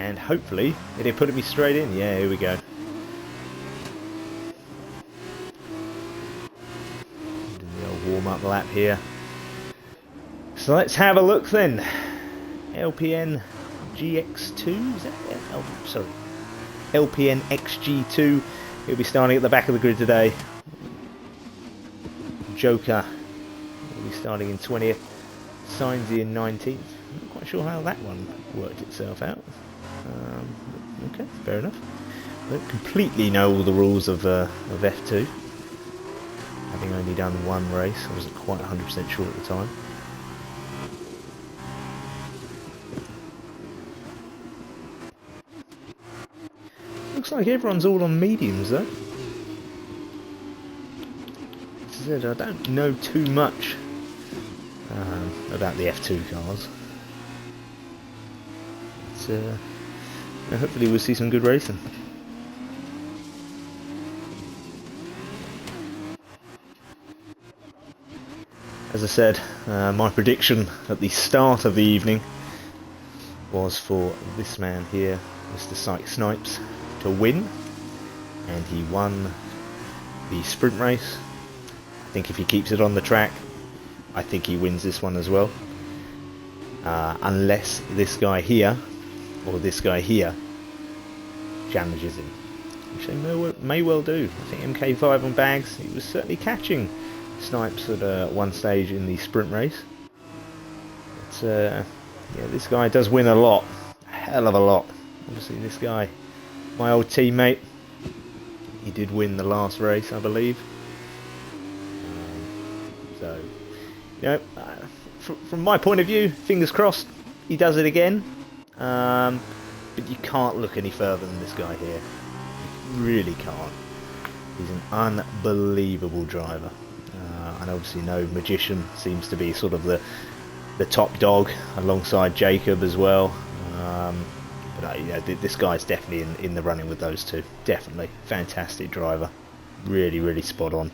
And hopefully, did it put me straight in? Yeah, here we go. Doing the old warm-up lap here. So let's have a look then. LPN GX2, is that it? Oh, sorry. LPN XG2. He'll be starting at the back of the grid today. Joker will be starting in 20th. Signsy in 19th. Not quite sure how that one worked itself out. Okay, fair enough. I don't completely know all the rules of F2. Having only done one race, I wasn't quite 100% sure at the time. Looks like everyone's all on mediums though. As I said, I don't know too much about the F2 cars. But hopefully we'll see some good racing. As I said, my prediction at the start of the evening was for this man here, Mr. Psych Snipes, to win, and he won the sprint race. I think if he keeps it on the track, I think he wins this one as well. Unless this guy here, or this guy here, challenges him. Which they may well do. I think MK5 on bags, he was certainly catching Snipes at one stage in the sprint race. But yeah, this guy does win a lot. A hell of a lot. Obviously this guy, my old teammate, he did win the last race, I believe. So, you know, from my point of view, fingers crossed, he does it again. But you can't look any further than this guy here. You really can't. He's an unbelievable driver. And obviously no Magician seems to be sort of the top dog alongside Jacob as well. But yeah, this guy's definitely in the running with those two. Definitely. Fantastic driver. Really, really spot on.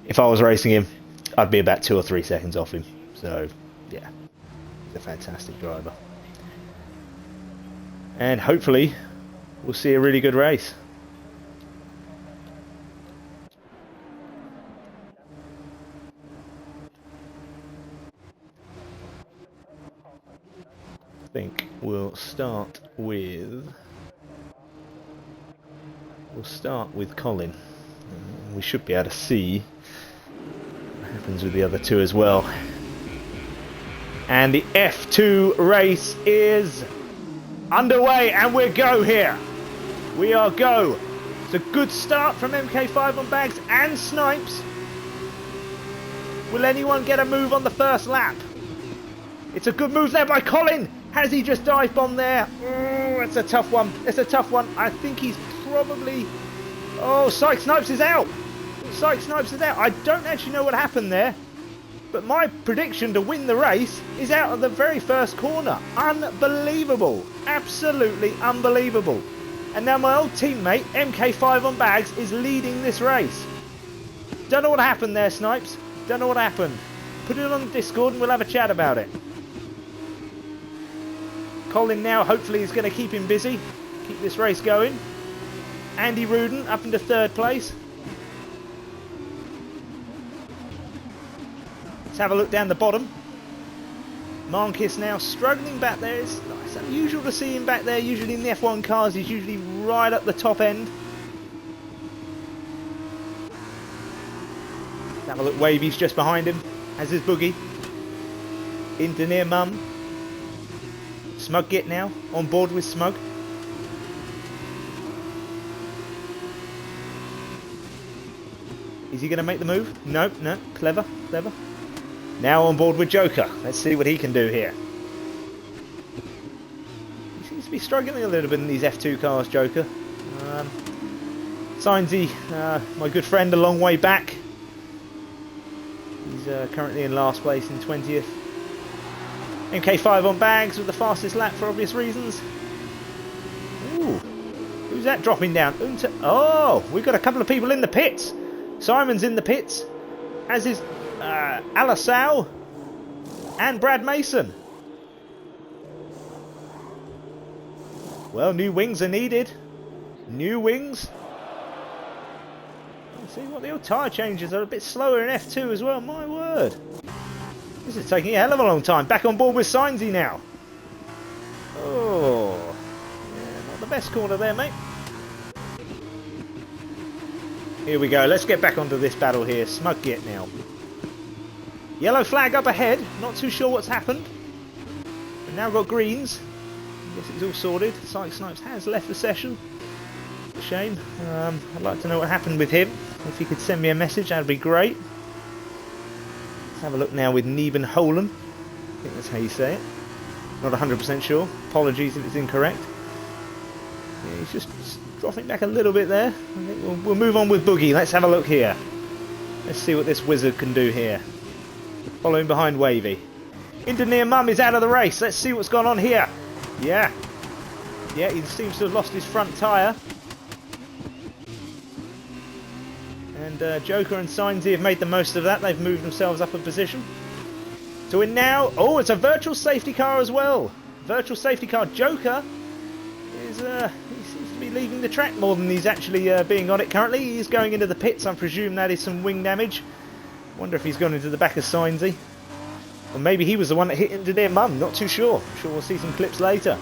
If I was racing him, I'd be about 2 or 3 seconds off him. So, yeah. He's a fantastic driver. And hopefully, we'll see a really good race. I think we'll start with Colin. We should be able to see what happens with the other two as well. And the F2 race is underway, and we're go here. We are go. It's a good start from MK5 on bags and Snipes. Will anyone get a move on the first lap? It's a good move there by Colin. Has he just dive bombed there? Oh, it's a tough one. It's a tough one. I think he's probably... Oh, Psych Snipes is out. Psych Snipes is out. I don't actually know what happened there. But my prediction to win the race is out of the very first corner. Unbelievable. Absolutely unbelievable. And now my old teammate, MK5 on bags, is leading this race. Don't know what happened there, Snipes. Don't know what happened. Put it on the Discord and we'll have a chat about it. Colin now hopefully is going to keep him busy. Keep this race going. Andy Rudin up into 3rd place. Let's have a look down the bottom. Marquis now struggling back there. It's unusual to see him back there. Usually in the F1 cars he's usually right at the top end. Let's have a look. Wavy's just behind him, as is Boogie. Into near Mum. Smug Git now on board with Smug. Is he going to make the move? No, no. Clever, clever. Now on board with Joker. Let's see what he can do here. He seems to be struggling a little bit in these F2 cars, Joker. Signsy, my good friend, a long way back. He's currently in last place in 20th. MK5 on bags with the fastest lap for obvious reasons. Ooh, who's that dropping down? Oh, we've got a couple of people in the pits. Simon's in the pits, as is Alasau and Brad Mason. Well, new wings are needed. New wings. Let's see what the old tyre changes are a bit slower in F2 as well. My word. This is taking a hell of a long time. Back on board with Sainzy now. Oh. Yeah, not the best corner there, mate. Here we go. Let's get back onto this battle here. Smug Git now. Yellow flag up ahead. Not too sure what's happened. We've now got greens. I guess it's all sorted. Psych Snipes has left the session. A shame. I'd like to know what happened with him. If you could send me a message, that'd be great. Let's have a look now with Neben Holen. I think that's how you say it. Not 100% sure. Apologies if it's incorrect. Yeah, he's just dropping back a little bit there. I think we'll move on with Boogie. Let's have a look here. Let's see what this wizard can do here. Following behind Wavy. Indoneer Mum is out of the race. Let's see what's gone on here. Yeah. Yeah, he seems to have lost his front tyre. And Joker and Sainzy have made the most of that. They've moved themselves up a position. To win now. Oh, it's a virtual safety car as well. Virtual safety car. Joker is he seems to be leaving the track more than he's actually being on it currently. He's going into the pits. I presume that is some wing damage. Wonder if he's gone into the back of Sainzy. Or maybe he was the one that hit into their mum. Not too sure. I'm sure we'll see some clips later.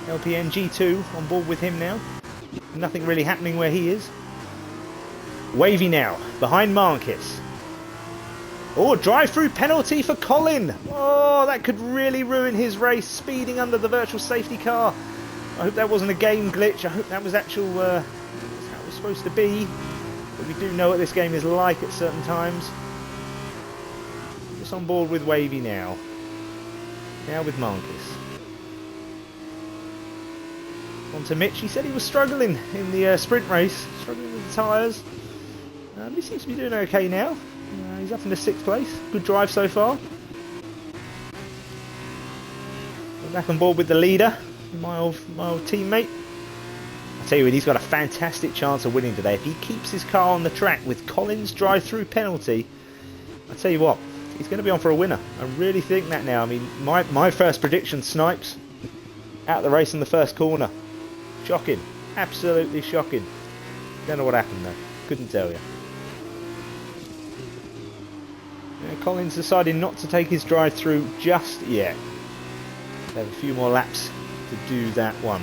LPN G2 on board with him now. Nothing really happening where he is. Wavy now, behind Marcus. Oh, drive-through penalty for Colin. Oh, that could really ruin his race, speeding under the virtual safety car. I hope that wasn't a game glitch. I hope that was actual, that's how it was supposed to be. But we do know what this game is like at certain times. Just on board with Wavy now. Now with Marcus. On to Mitch. He said he was struggling in the sprint race, struggling with the tyres. He seems to be doing okay now. He's up in the 6th place. Good drive so far. We're back on board with the leader, my old teammate. I tell you what, he's got a fantastic chance of winning today. If he keeps his car on the track with Colin's drive-through penalty, I tell you what, he's going to be on for a winner. I really think that now. I mean, my first prediction, Snipes, out the race in the first corner. Shocking. Absolutely shocking. Don't know what happened though. Couldn't tell you. Yeah, Colin's decided not to take his drive through just yet. They have a few more laps to do that one.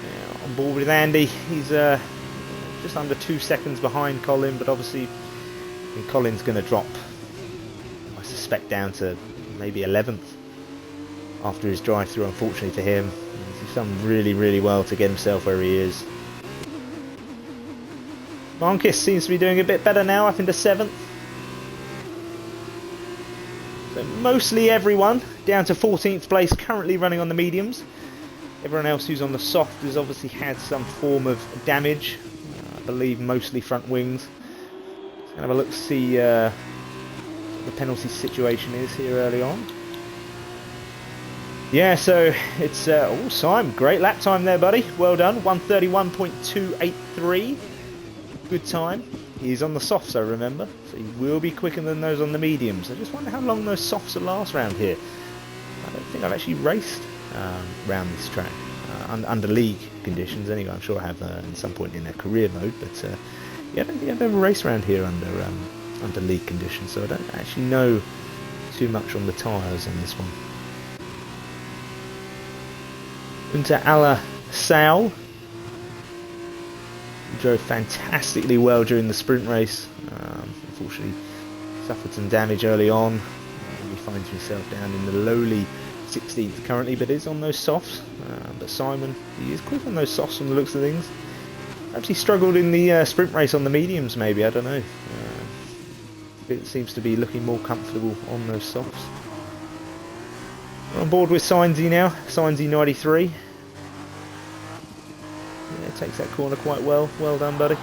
Yeah, on board with Andy. He's just under 2 seconds behind Colin, but obviously I think Colin's going to drop, I suspect, down to maybe 11th after his drive through, unfortunately for him. He's done really, really well to get himself where he is. Marcus seems to be doing a bit better now, up into 7th. So mostly everyone down to 14th place, currently running on the mediums. Everyone else who's on the soft has obviously had some form of damage. I believe mostly front wings. Let's have a look to see what the penalty situation is here early on. Yeah, so it's oh, Simon, great lap time there, buddy. Well done, 1:31.283. Good time. He's on the softs, I remember, so he will be quicker than those on the mediums. I just wonder how long those softs will last around here. I don't think I've actually raced around this track under league conditions. Anyway, I'm sure I have at some point in a career mode, but yeah, I don't think I've ever raced around here under league conditions, so I don't actually know too much on the tyres on this one. Into Ala Sal. Drove fantastically well during the sprint race. Unfortunately, suffered some damage early on. He finds himself down in the lowly 16th currently, but is on those softs. But Simon, he is quick on those softs from the looks of things. Perhaps he struggled in the sprint race on the mediums, maybe, I don't know. It seems to be looking more comfortable on those softs. We're on board with Sainzy now, Sainzy 93. Yeah, takes that corner quite well. Well done, buddy.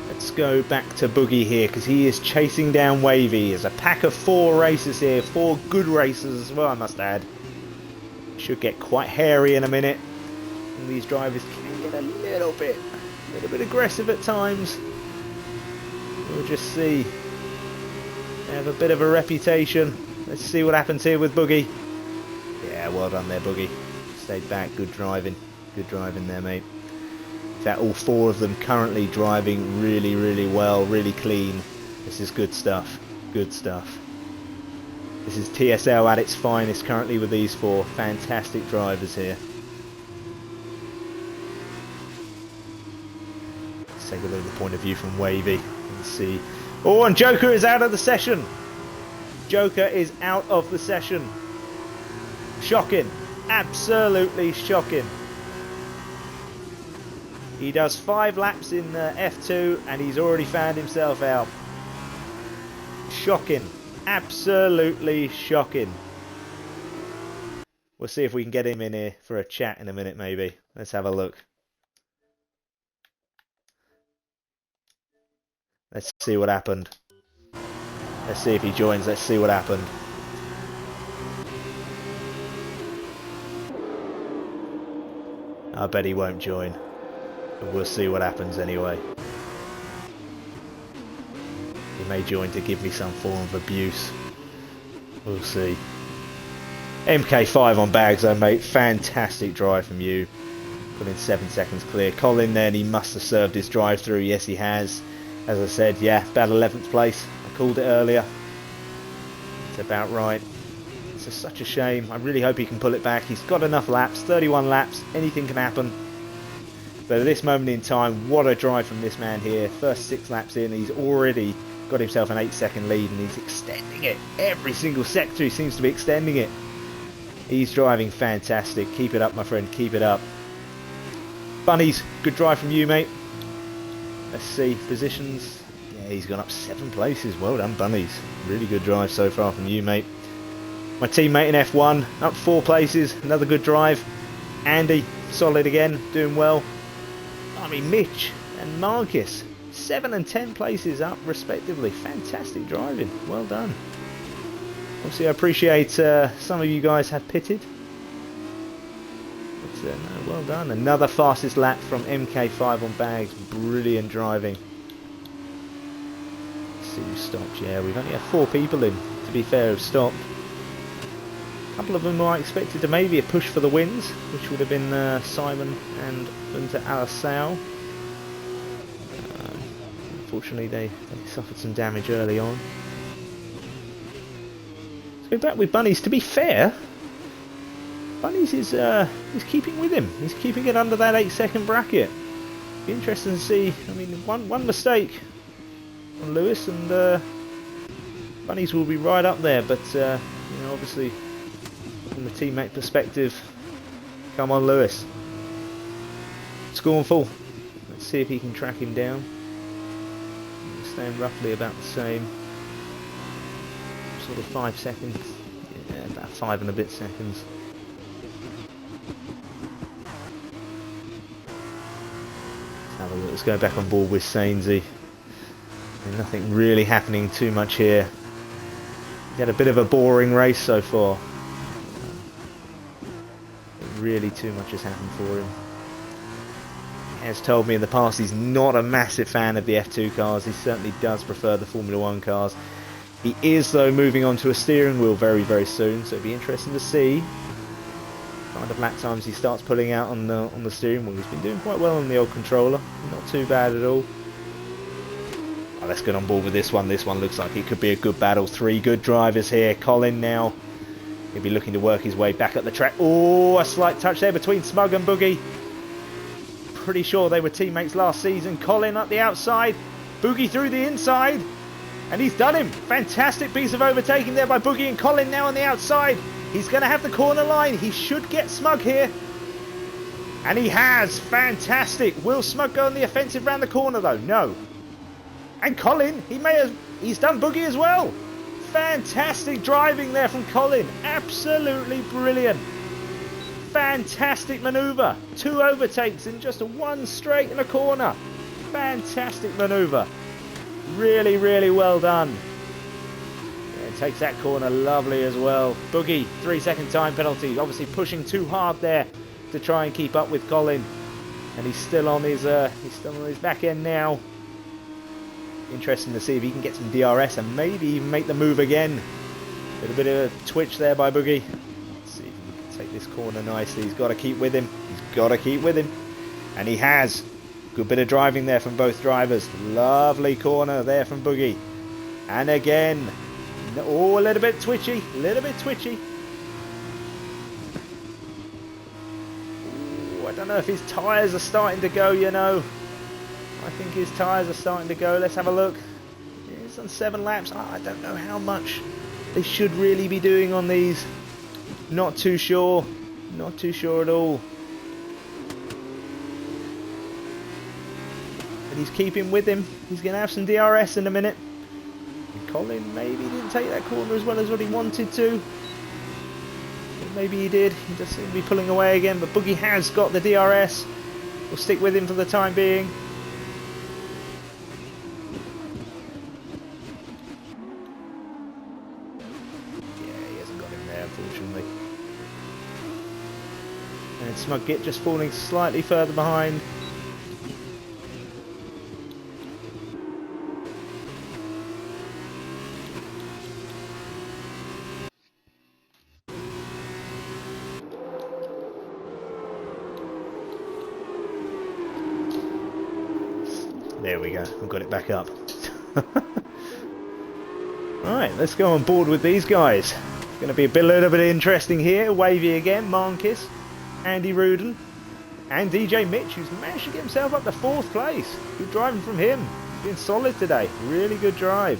Let's go back to Boogie here, because he is chasing down Wavy. There's a pack of 4 racers here, 4 good racers as well, I must add. Should get quite hairy in a minute. And these drivers can get a little bit aggressive at times. We'll just see. They have a bit of a reputation. Let's see what happens here with Boogie. Yeah, well done there, Boogie. Stayed back, good driving. Good driving there, mate. In fact, all four of them currently driving really, really well, really clean. This is good stuff. Good stuff. This is TSL at its finest currently with these four fantastic drivers here. Let's take a look at the point of view from Wavy and see. Oh, and Joker is out of the session. Joker is out of the session. Shocking. Absolutely shocking. He does 5 laps in F2 and he's already found himself out. Shocking. Absolutely shocking. We'll see if we can get him in here for a chat in a minute maybe. Let's have a look. Let's see what happened. Let's see if he joins. Let's see what happened. I bet he won't join. But we'll see what happens anyway. He may join to give me some form of abuse. We'll see. MK5 on bags though, mate. Fantastic drive from you. Put in 7 seconds clear. Colin then, he must have served his drive through. Yes, he has. As I said, yeah, about 11th place. I called it earlier. It's about right. It's just such a shame. I really hope he can pull it back. He's got enough laps. 31 laps. Anything can happen. But at this moment in time, what a drive from this man here. First 6 laps in, he's already got himself an 8-second lead and he's extending it. Every single sector he seems to be extending it. He's driving fantastic. Keep it up, my friend. Keep it up. Bunnies, good drive from you, mate. Let's see, positions. Yeah, he's gone up 7 places. Well done, Bunnies. Really good drive so far from you, mate. My teammate in F1, up 4 places. Another good drive. Andy, solid again, doing well. I mean, Mitch and Marcus, 7 and 10 places up respectively. Fantastic driving. Well done. Obviously, I appreciate some of you guys have pitted. But, no, well done. Another fastest lap from MK5 on bags. Brilliant driving. Let's see who stopped. Yeah, we've only had 4 people in, to be fair, who've stopped. A couple of them are expected to maybe a push for the wins, which would have been Simon and Bunta Alasau. Unfortunately, they suffered some damage early on. So back with Bunnies. To be fair, Bunnies is he's keeping with him. He's keeping it under that 8-second bracket. Be interesting to see. I mean, one mistake on Lewis, and Bunnies will be right up there. But you know, obviously, from the teammate perspective, come on, Lewis, scornful. Let's see if he can track him down. Staying roughly about the same. Sort of 5 seconds. Yeah, about 5 and a bit seconds. Let's have a look. Let's go back on board with Sainsy. Nothing really happening too much here. He had a bit of a boring race so far. Really too much has happened for him. He has told me in the past he's not a massive fan of the F2 cars. He certainly does prefer the Formula 1 cars. He is, though, moving on to a steering wheel very, very soon, so it'll be interesting to see what kind of lap times he starts pulling out on the steering wheel. He's been doing quite well on the old controller, not too bad at all. Oh, let's get on board with this one. This one looks like it could be a good battle. 3 good drivers here. Colin now, he'll be looking to work his way back up the track. Oh, a slight touch there between Smug and Boogie. Pretty sure they were teammates last season. Colin up the outside, Boogie through the inside. And he's done him. Fantastic piece of overtaking there by Boogie, and Colin now on the outside. He's going to have the corner line. He should get Smug here. And he has. Fantastic. Will Smug go on the offensive round the corner though? No. And Colin, he's done Boogie as well. Fantastic driving there from Colin. Absolutely brilliant. Fantastic manoeuvre. 2 overtakes in just 1 straight in a corner. Fantastic manoeuvre. Really, really well done. Yeah, takes that corner lovely as well. Boogie, 3-second time penalty. Obviously pushing too hard there to try and keep up with Colin. And he's still on his back end now. Interesting to see if he can get some DRS and maybe even make the move again. A little bit of twitch there by Boogie. Let's see if he can take this corner nicely. He's got to keep with him. He's got to keep with him. And he has. Good bit of driving there from both drivers. Lovely corner there from Boogie. And again. Oh, a little bit twitchy. A little bit twitchy. Ooh, I don't know if his tyres are starting to go, you know. I think his tyres are starting to go. Let's have a look. He's on 7 laps. I don't know how much they should really be doing on these. Not too sure. Not too sure at all. But he's keeping with him. He's going to have some DRS in a minute. And Colin maybe didn't take that corner as well as what he wanted to. But maybe he did. He does seem to be pulling away again. But Boogie has got the DRS. We'll stick with him for the time being. Unfortunately. And Smug-Git just falling slightly further behind. There we go, I've got it back up. Alright, let's go on board with these guys. Going to be a little bit interesting here. Wavy again, Marquez, Andy Rudin, and DJ Mitch, who's managed to get himself up to 4th place. Good driving from him. He's been solid today. Really good drive.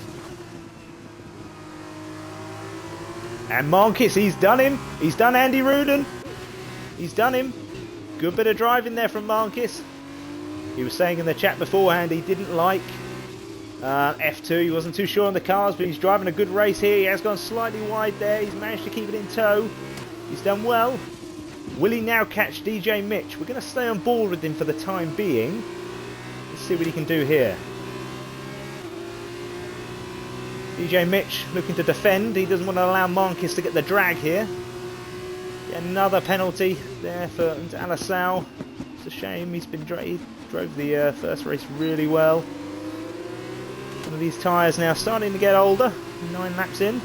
And Marquez, he's done him. He's done Andy Rudin. He's done him. Good bit of driving there from Marquez. He was saying in the chat beforehand he didn't like F2, he wasn't too sure on the cars, but he's driving a good race here. He has gone slightly wide there. He's managed to keep it in tow. He's done well. Will he now catch DJ Mitch? We're going to stay on board with him for the time being. Let's see what he can do here. DJ Mitch looking to defend. He doesn't want to allow Marquez to get the drag here. Another penalty there for Alisal. It's a shame. He drove the first race really well. Some of these tyres now starting to get older. 9 laps in.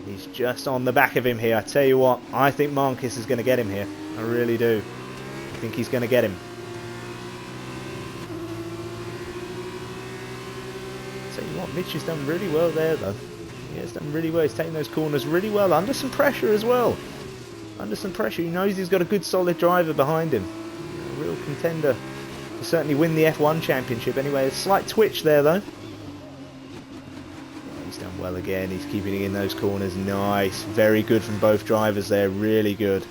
He's just on the back of him here. I tell you what, I think Marquez is going to get him here. I really do. I think he's going to get him. Tell you what, Mitch has done really well there though. He has done really well. He's taking those corners really well. Under some pressure as well. Under some pressure. He knows he's got a good solid driver behind him. A real contender. Certainly win the F1 championship anyway. A slight twitch there though. He's done well again. He's keeping it in those corners. Nice. Very good from both drivers there. Really good.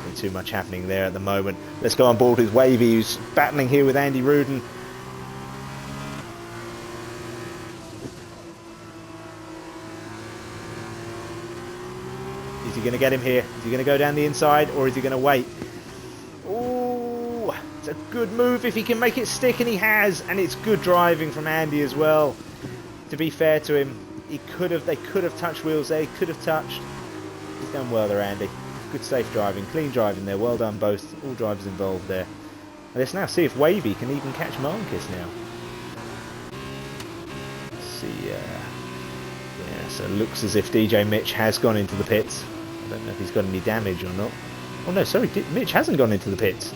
Not too much happening there at the moment. Let's go on board with Wavy, who's battling here with Andy Rudin. Is he going to get him here? Is he going to go down the inside or is he going to wait? It's a good move if he can make it stick, and he has, and it's good driving from Andy as well. To be fair to him, they could have touched wheels there, he could have touched. He's done well there, Andy. Good safe driving, clean driving there, well done both, all drivers involved there. And let's now see if Wavy can even catch Marquez now. Let's see, yeah, so it looks as if DJ Mitch has gone into the pits. I don't know if he's got any damage or not. Oh no, sorry, Mitch hasn't gone into the pits.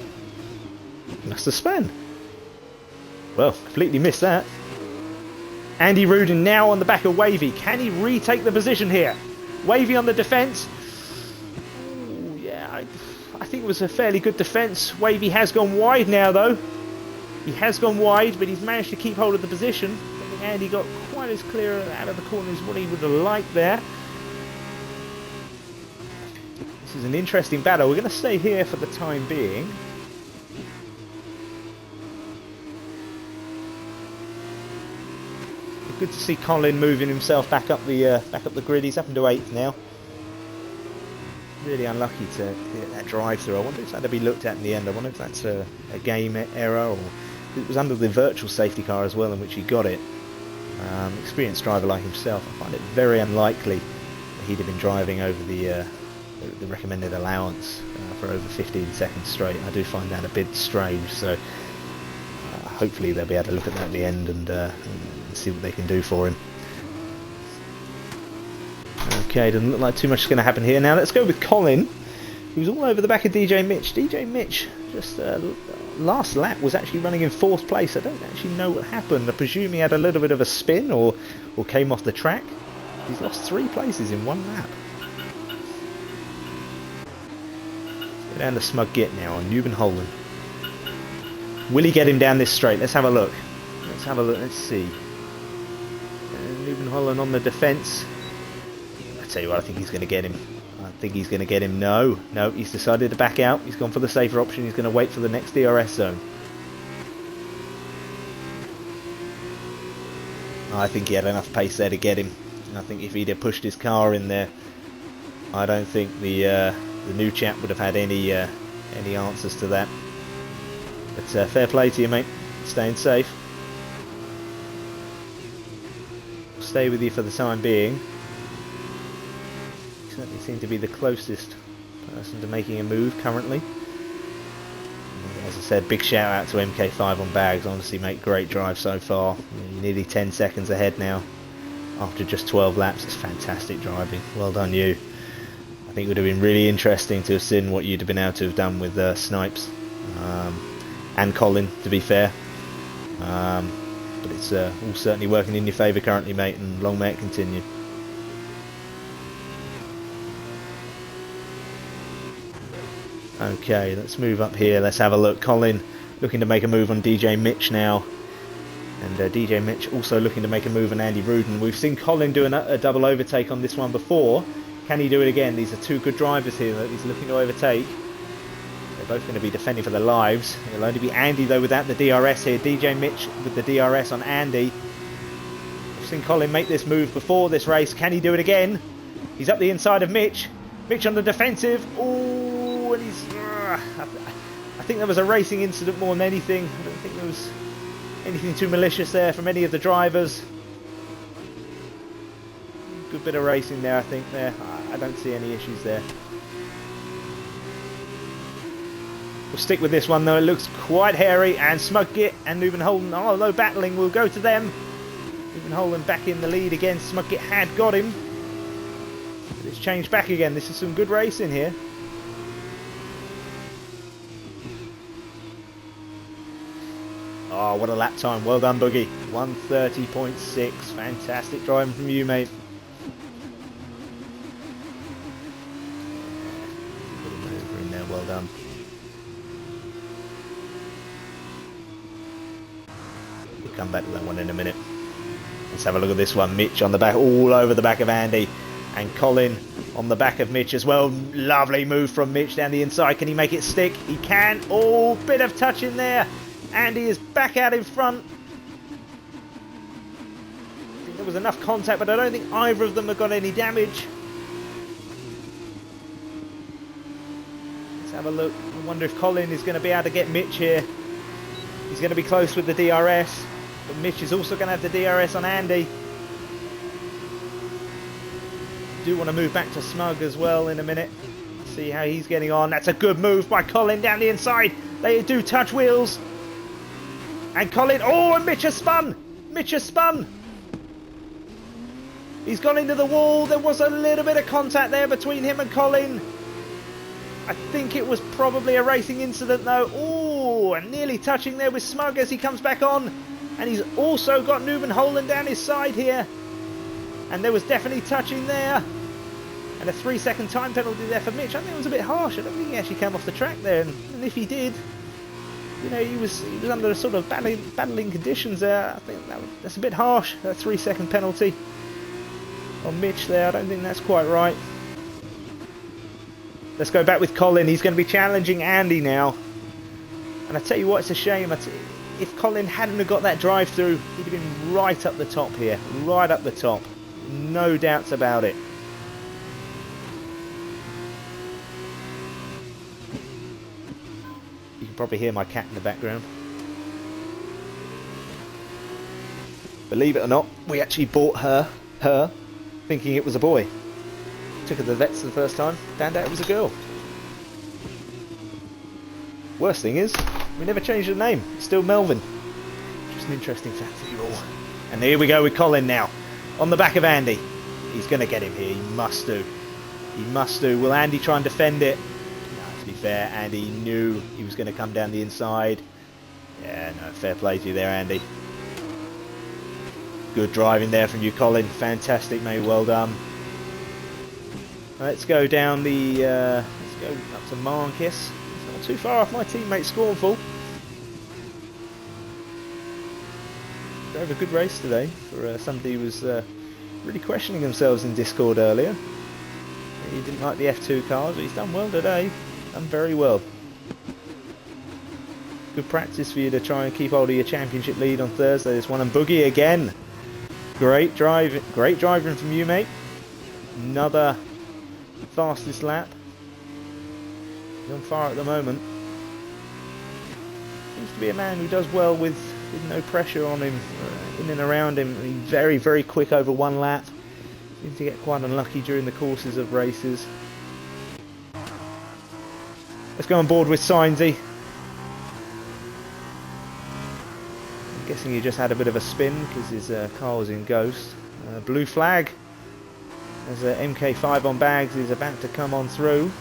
Must have spun. Well, completely missed that. Andy Rudin now on the back of Wavy. Can he retake the position here? Wavy on the defence. Ooh, yeah, I think it was a fairly good defence. Wavy has gone wide now though. He has gone wide, but he's managed to keep hold of the position. I think Andy got quite as clear out of the corner as what he would have liked there. This is an interesting battle. We're going to stay here for the time being. Good to see Colin moving himself back up the grid. He's up into 8th now. Really unlucky to get that drive through. I wonder if that'll be looked at in the end. I wonder if that's a game error or it was under the virtual safety car as well in which he got it. Experienced driver like himself, I find it very unlikely that he'd have been driving over the the recommended allowance for over 15 seconds straight. I do find that a bit strange, so hopefully they'll be able to look at that at the end and see what they can do for him. Okay, doesn't look like too much is going to happen here. Now let's go with Colin, who's all over the back of DJ Mitch. DJ Mitch, just last lap, was actually running in 4th place. I don't actually know what happened. I presume he had a little bit of a spin or came off the track. He's lost 3 places in 1 lap. Go down to Smug Git now on Newman Holland. Will he get him down this straight? Let's have a look. Let's have a look. Let's see. Newman Holland on the defence. I tell you what, I think he's going to get him. I think he's going to get him. No, he's decided to back out. He's gone for the safer option. He's going to wait for the next DRS zone. I think he had enough pace there to get him. I think if he'd have pushed his car in there, I don't think the new chap would have had any answers to that. But fair play to you, mate. Staying safe. Stay with you for the time being. You certainly seem to be the closest person to making a move currently. As I said, big shout out to MK5 on bags. Honestly, mate, great drive so far. You're nearly 10 seconds ahead now after just 12 laps. It's fantastic driving. Well done, you. I think it would have been really interesting to have seen what you'd have been able to have done with Snipes and Colin, to be fair. But it's all certainly working in your favour currently, mate, and long may it continue. Okay, let's move up here. Let's have a look. Colin looking to make a move on DJ Mitch now. And DJ Mitch also looking to make a move on Andy Rudin. We've seen Colin do a double overtake on this one before. Can he do it again? These are 2 good drivers here that he's looking to overtake. They're both going to be defending for their lives. It'll only be Andy though without the DRS here. DJ Mitch with the DRS on Andy. We've seen Colin make this move before this race. Can he do it again? He's up the inside of Mitch. Mitch on the defensive. Oh, and he's... I think there was a racing incident more than anything. I don't think there was anything too malicious there from any of the drivers. Good bit of racing there, I think. There, I don't see any issues there. We'll stick with this one though. It looks quite hairy, and Smug Git and Newman Holden, oh no, battling. We'll go to them. Newman Holden back in the lead again. Smug Git had got him, but it's changed back again. This is some good racing here. Oh, what a lap time. Well done, Boogie. 1:30.6. Fantastic driving from you, mate. Put a maneuver in there. Well done. We'll come back to that one in a minute. Let's have a look at this one. Mitch on the back, all over the back of Andy. And Colin on the back of Mitch as well. Lovely move from Mitch down the inside. Can he make it stick? He can. Oh, bit of touch in there. Andy is back out in front. I think there was enough contact, but I don't think either of them have got any damage. Let's have a look. I wonder if Colin is going to be able to get Mitch here. He's going to be close with the DRS, but Mitch is also going to have the DRS on Andy. Do want to move back to Smug as well in a minute. See how he's getting on. That's a good move by Colin down the inside. They do touch wheels. And Colin, oh, and Mitch has spun. Mitch has spun. He's gone into the wall. There was a little bit of contact there between him and Colin. I think it was probably a racing incident though. Oh, and nearly touching there with Smug as he comes back on. And he's also got Newman Holland down his side here. And there was definitely touching there. And a 3-second time penalty there for Mitch. I think it was a bit harsh. I don't think he actually came off the track there. And if he did, you know, he was under sort of battling conditions there. I think that's a bit harsh. A 3-second penalty on Mitch there. I don't think that's quite right. Let's go back with Colin. He's going to be challenging Andy now. And I tell you what, it's a shame. If Colin hadn't have got that drive through, he'd have been right up the top here. Right up the top. No doubts about it. You can probably hear my cat in the background. Believe it or not, we actually bought her thinking it was a boy. Took her to the vets the first time. Found out it was a girl. Worst thing is, we never changed the name. It's still Melvin. Just an interesting fact for you all. And here we go with Colin now. On the back of Andy. He's going to get him here. He must do. He must do. Will Andy try and defend it? No, to be fair, Andy knew he was going to come down the inside. Yeah, no, fair play to you there, Andy. Good driving there from you, Colin. Fantastic, mate. Well done. Let's go down the... let's go up to Marcus. It's not too far off my teammate Scornful. Drove a good race today for somebody who was really questioning themselves in Discord earlier. He didn't like the F2 cars, but he's done well today. Done very well. Good practice for you to try and keep hold of your championship lead on Thursday. This one, and Boogie again. Great driving from you, mate. Another fastest lap. He's on fire at the moment. Seems to be a man who does well with no pressure on him, in and around him. He's very, very quick over one lap. Seems to get quite unlucky during the courses of races. Let's go on board with Sainsy. I'm guessing he just had a bit of a spin because his car was in ghost. Blue flag. There's a MK5 on bags. He's about to come on through.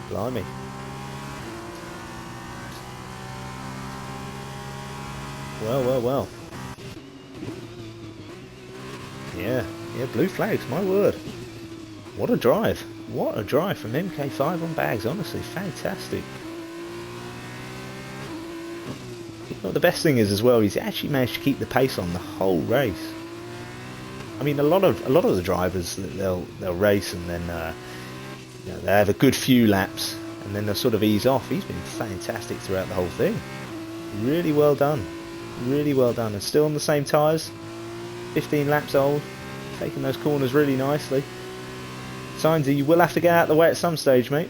Blimey. Well. Yeah, blue flags, my word. What a drive. What a drive from MK5 on bags, honestly, fantastic. Well, the best thing is as well, he's actually managed to keep the pace on the whole race. I mean, a lot of the drivers, they'll race and then you know, they have a good few laps and then they'll sort of ease off. He's been fantastic throughout the whole thing. Really well done. Really well done. And still on the same tyres. 15 laps old. Taking those corners really nicely. Sainsy, you will have to get out of the way at some stage, mate.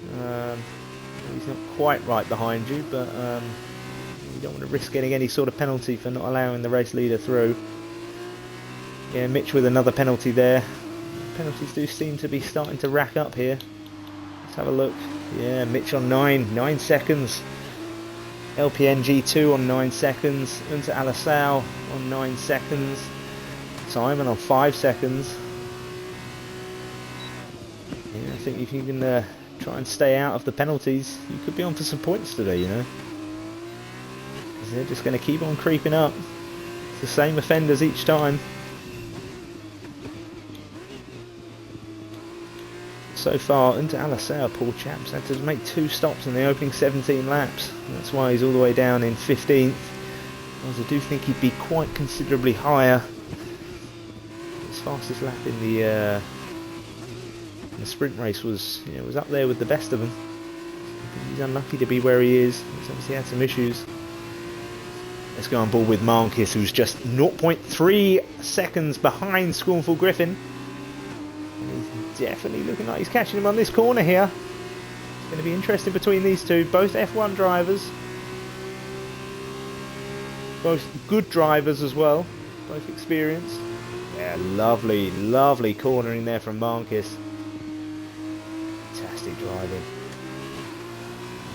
He's not quite right behind you, but you don't want to risk getting any sort of penalty for not allowing the race leader through. Yeah, Mitch with another penalty there. Penalties do seem to be starting to rack up here. Let's have a look. Yeah, Mitch on 9 seconds. LPNG2 on 9 seconds. Unter Alasau on 9 seconds. Simon on 5 seconds. Yeah, I think if you can try and stay out of the penalties, you could be on for some points today, you know. Because they're just going to keep on creeping up. It's the same offenders each time. So far, Unter Alasau, poor chaps, had to make 2 stops in the opening 17 laps. That's why he's all the way down in 15th. Whereas I do think he'd be quite considerably higher. His fastest lap in the sprint race was, you know, was up there with the best of them. He's unlucky to be where he is. He's obviously had some issues. Let's go on board with Marcus, who's just 0.3 seconds behind Scornful Griffin. Definitely looking like he's catching him on this corner here. It's going to be interesting between these two. Both F1 drivers. Both good drivers as well. Both experienced. Yeah, lovely cornering there from Marcus. Fantastic driving.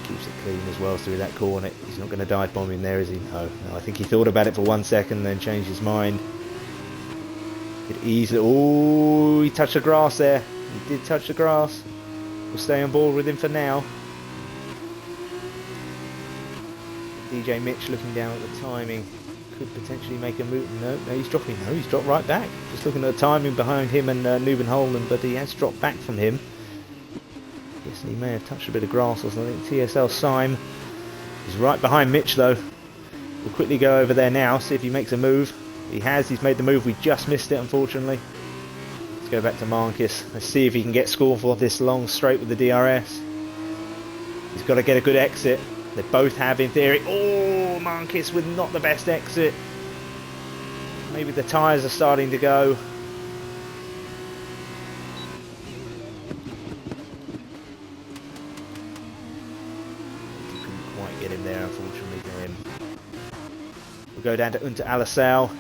He keeps it clean as well through that corner. He's not going to dive bomb in there, is he? No, I think he thought about it for 1 second, then changed his mind. Could easily... Oh, he touched the grass there. He did touch the grass. We'll stay on board with him for now. DJ Mitch looking down at the timing. Could potentially make a move. No, he's dropping. No, he's dropped right back. Just looking at the timing behind him and Nuben Holden, but he has dropped back from him. Guess he may have touched a bit of grass or something. TSL Syme is right behind Mitch though. We'll quickly go over there now, see if he makes a move. He has, he's made the move, we just missed it unfortunately. Let's go back to Marcus. Let's see if he can get Scornful off this long straight with the DRS. He's got to get a good exit. They both have in theory. Oh, Marcus with not the best exit. Maybe the tyres are starting to go. He couldn't quite get him there unfortunately for him. We'll go down to Unter Alasau.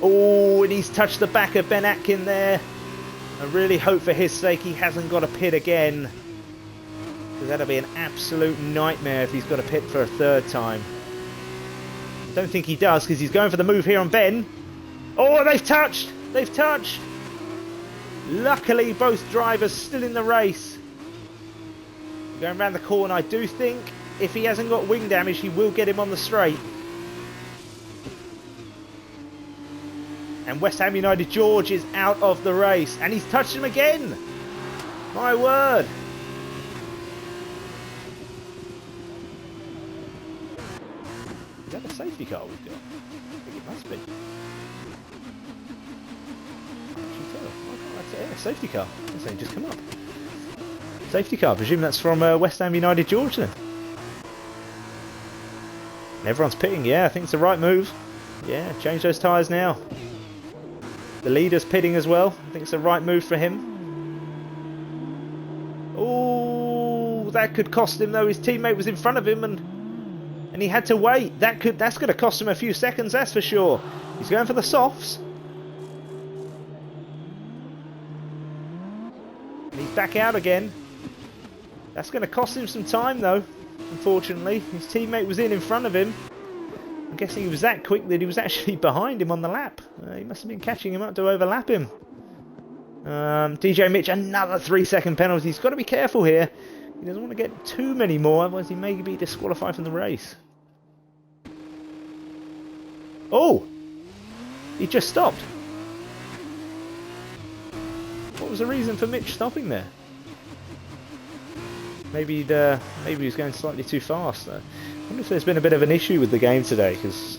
Oh, and he's touched the back of Ben Atkin there. I really hope for his sake he hasn't got a pit again. Because that'll be an absolute nightmare if he's got a pit for a third time. I don't think he does because he's going for the move here on Ben. Oh, they've touched! They've touched! Luckily, both drivers still in the race. Going around the corner, I do think if he hasn't got wing damage, he will get him on the straight. And West Ham United George is out of the race. And he's touched him again! My word! Is that a safety car we've got? I think it must be. Yeah, safety car. That's only just come up. Safety car. Presume that's from West Ham United George then. And everyone's pitting. Yeah, I think it's the right move. Yeah, change those tyres now. The leader's pitting as well. I think it's the right move for him. Oh, that could cost him though. His teammate was in front of him and he had to wait. That's going to cost him a few seconds, that's for sure. He's going for the softs. And he's back out again. That's going to cost him some time though, unfortunately. His teammate was in front of him. I'm guessing he was that quick that he was actually behind him on the lap. He must have been catching him up to overlap him. DJ Mitch, another 3-second penalty. He's got to be careful here. He doesn't want to get too many more, otherwise he may be disqualified from the race. Oh! He just stopped. What was the reason for Mitch stopping there? Maybe he was going slightly too fast. I wonder if there's been a bit of an issue with the game today, because,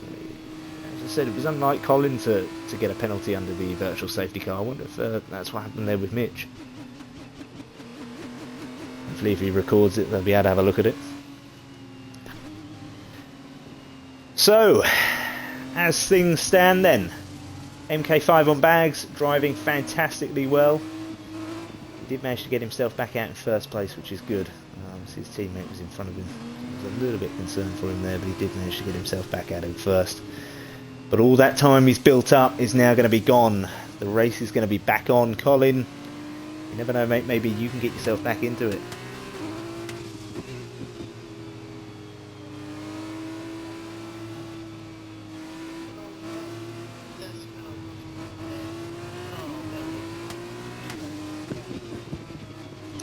as I said, it was unlike Colin to get a penalty under the virtual safety car. I wonder if that's what happened there with Mitch. Hopefully if he records it, they'll be able to have a look at it. So, as things stand then, MK5 on bags, driving fantastically well. He did manage to get himself back out in first place, which is good. His teammate was in front of him. I was a little bit concerned for him there, but he did manage to get himself back out in first. But all that time he's built up is now going to be gone. The race is going to be back on. Colin, you never know, mate, maybe you can get yourself back into it.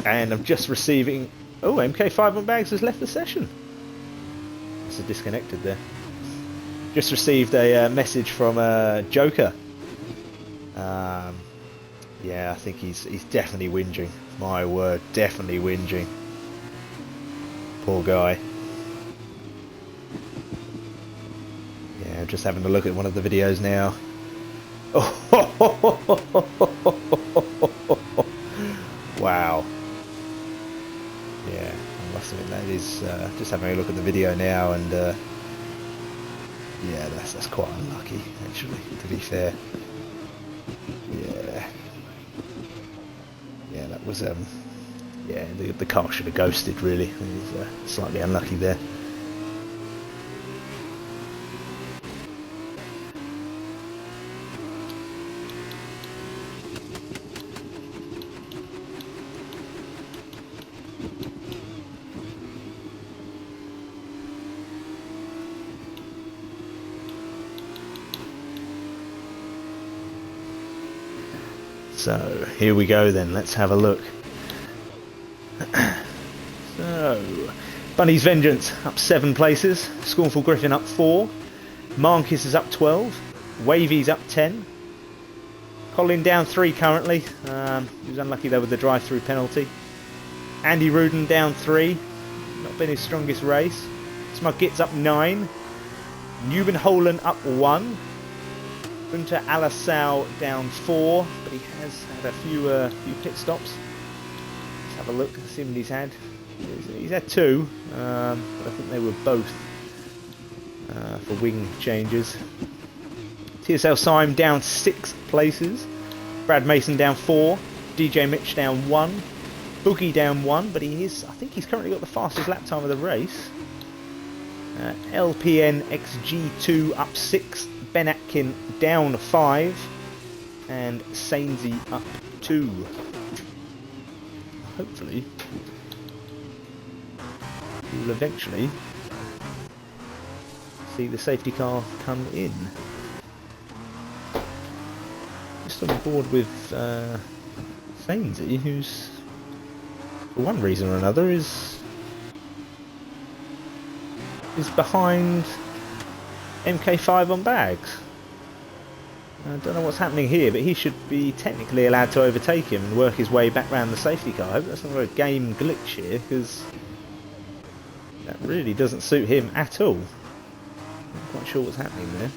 And I'm just receiving... Oh, MK5 on bags has left the session. It's disconnected there. Just received a message from Joker. Yeah, I think he's definitely whinging. My word, definitely whinging. Poor guy. Yeah, I'm just having a look at one of the videos now. Wow. Yeah, I must admit that is just having a look at the video now, and yeah, that's quite unlucky actually, to be fair. Yeah, that was yeah, the car should have ghosted really. It was slightly unlucky there. So, here we go then, let's have a look. So, Bunny's Vengeance up 7 places, Scornful Griffin up 4, Marcus is up 12, Wavy's up 10, Colin down 3 currently, he was unlucky though with the drive-through penalty, Andy Rudin down 3, not been his strongest race, Smug Gits up 9, Newman Holan up 1, Gunter Alasau down 4, but he has had a few pit stops. Let's have a look, see what he's had. He's had 2, but I think they were both for wing changes. TSL Syme down 6 places. Brad Mason down 4. DJ Mitch down 1. Boogie down 1, but I think he's currently got the fastest lap time of the race. LPN XG2 up 6. Ben Atkin down 5, and Sainsy up F2. Hopefully, we will eventually see the safety car come in. Just on board with Sainsy, who's, for one reason or another, is behind MK5 on bags. I don't know what's happening here, but he should be technically allowed to overtake him and work his way back round the safety car. I hope that's not a game glitch here, because that really doesn't suit him at all. Not quite sure what's happening there.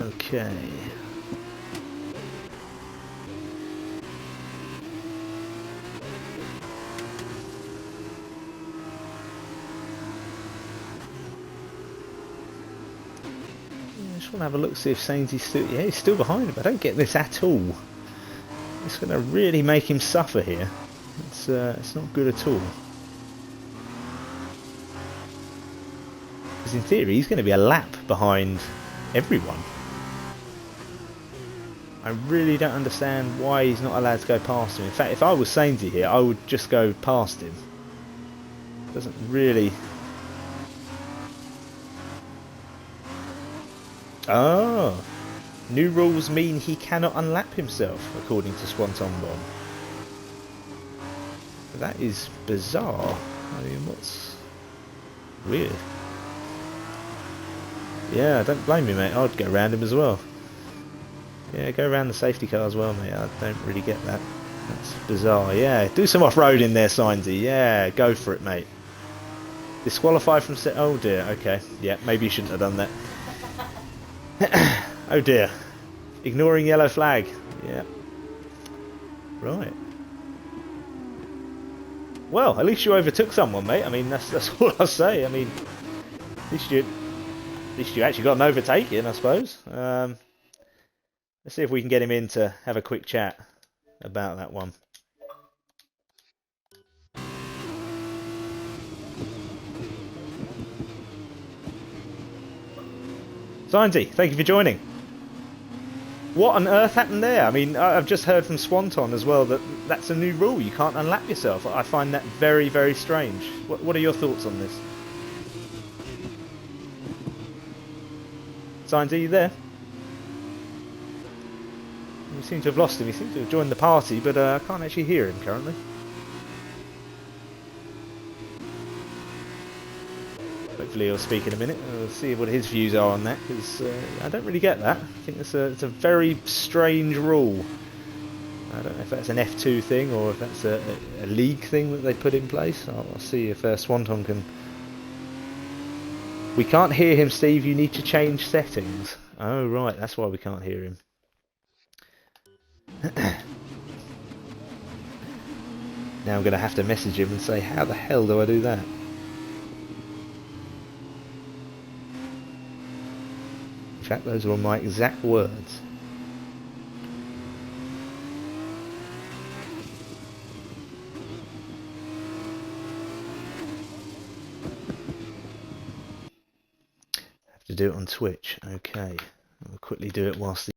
Okay. I just want to have a look, see if Sainsy's still... Yeah, he's still behind him. I don't get this at all. It's going to really make him suffer here. It's not good at all. Because in theory, he's going to be a lap behind everyone. I really don't understand why he's not allowed to go past him. In fact, if I was Sainsy here, I would just go past him. Doesn't really... Oh! New rules mean he cannot unlap himself, according to Swanton Bomb. That is bizarre. I mean, what's... weird. Yeah, don't blame me, mate. I'd go around him as well. Yeah, go around the safety car as well, mate. I don't really get that. That's bizarre. Yeah, do some off-roading there, Sainsy. Yeah, go for it, mate. Disqualified from set... Oh, dear. Okay. Yeah, maybe you shouldn't have done that. Oh, dear. Ignoring yellow flag. Yeah. Right. Well, at least you overtook someone, mate. I mean, that's all I'll say. I mean, at least you actually got an overtaking, I suppose. Let's see if we can get him in to have a quick chat about that one. Sainsy, thank you for joining. What on earth happened there? I mean, I've just heard from Swanton as well that that's a new rule. You can't unlap yourself. I find that very, very strange. What are your thoughts on this? Sainsy, you there? We seem to have lost him. He seems to have joined the party, but I can't actually hear him currently. Hopefully he'll speak in a minute. We'll see what his views are on that, because I don't really get that. I think it's a very strange rule. I don't know if that's an F2 thing or if that's a league thing that they put in place. I'll see if Swanton can... We can't hear him, Steve. You need to change settings. Oh, right. That's why we can't hear him. Now I'm going to have to message him and say, how the hell do I do that? In fact, those were my exact words. Have to do it on Twitch. Okay. I'll quickly do it whilst the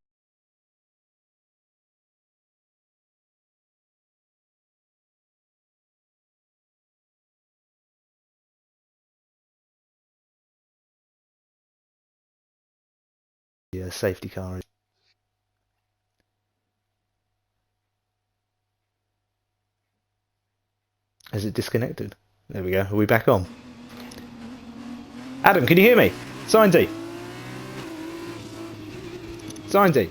safety car is... Has it disconnected? There we go. Are we back on? Adam, can you hear me? Sainsy. Sainsy.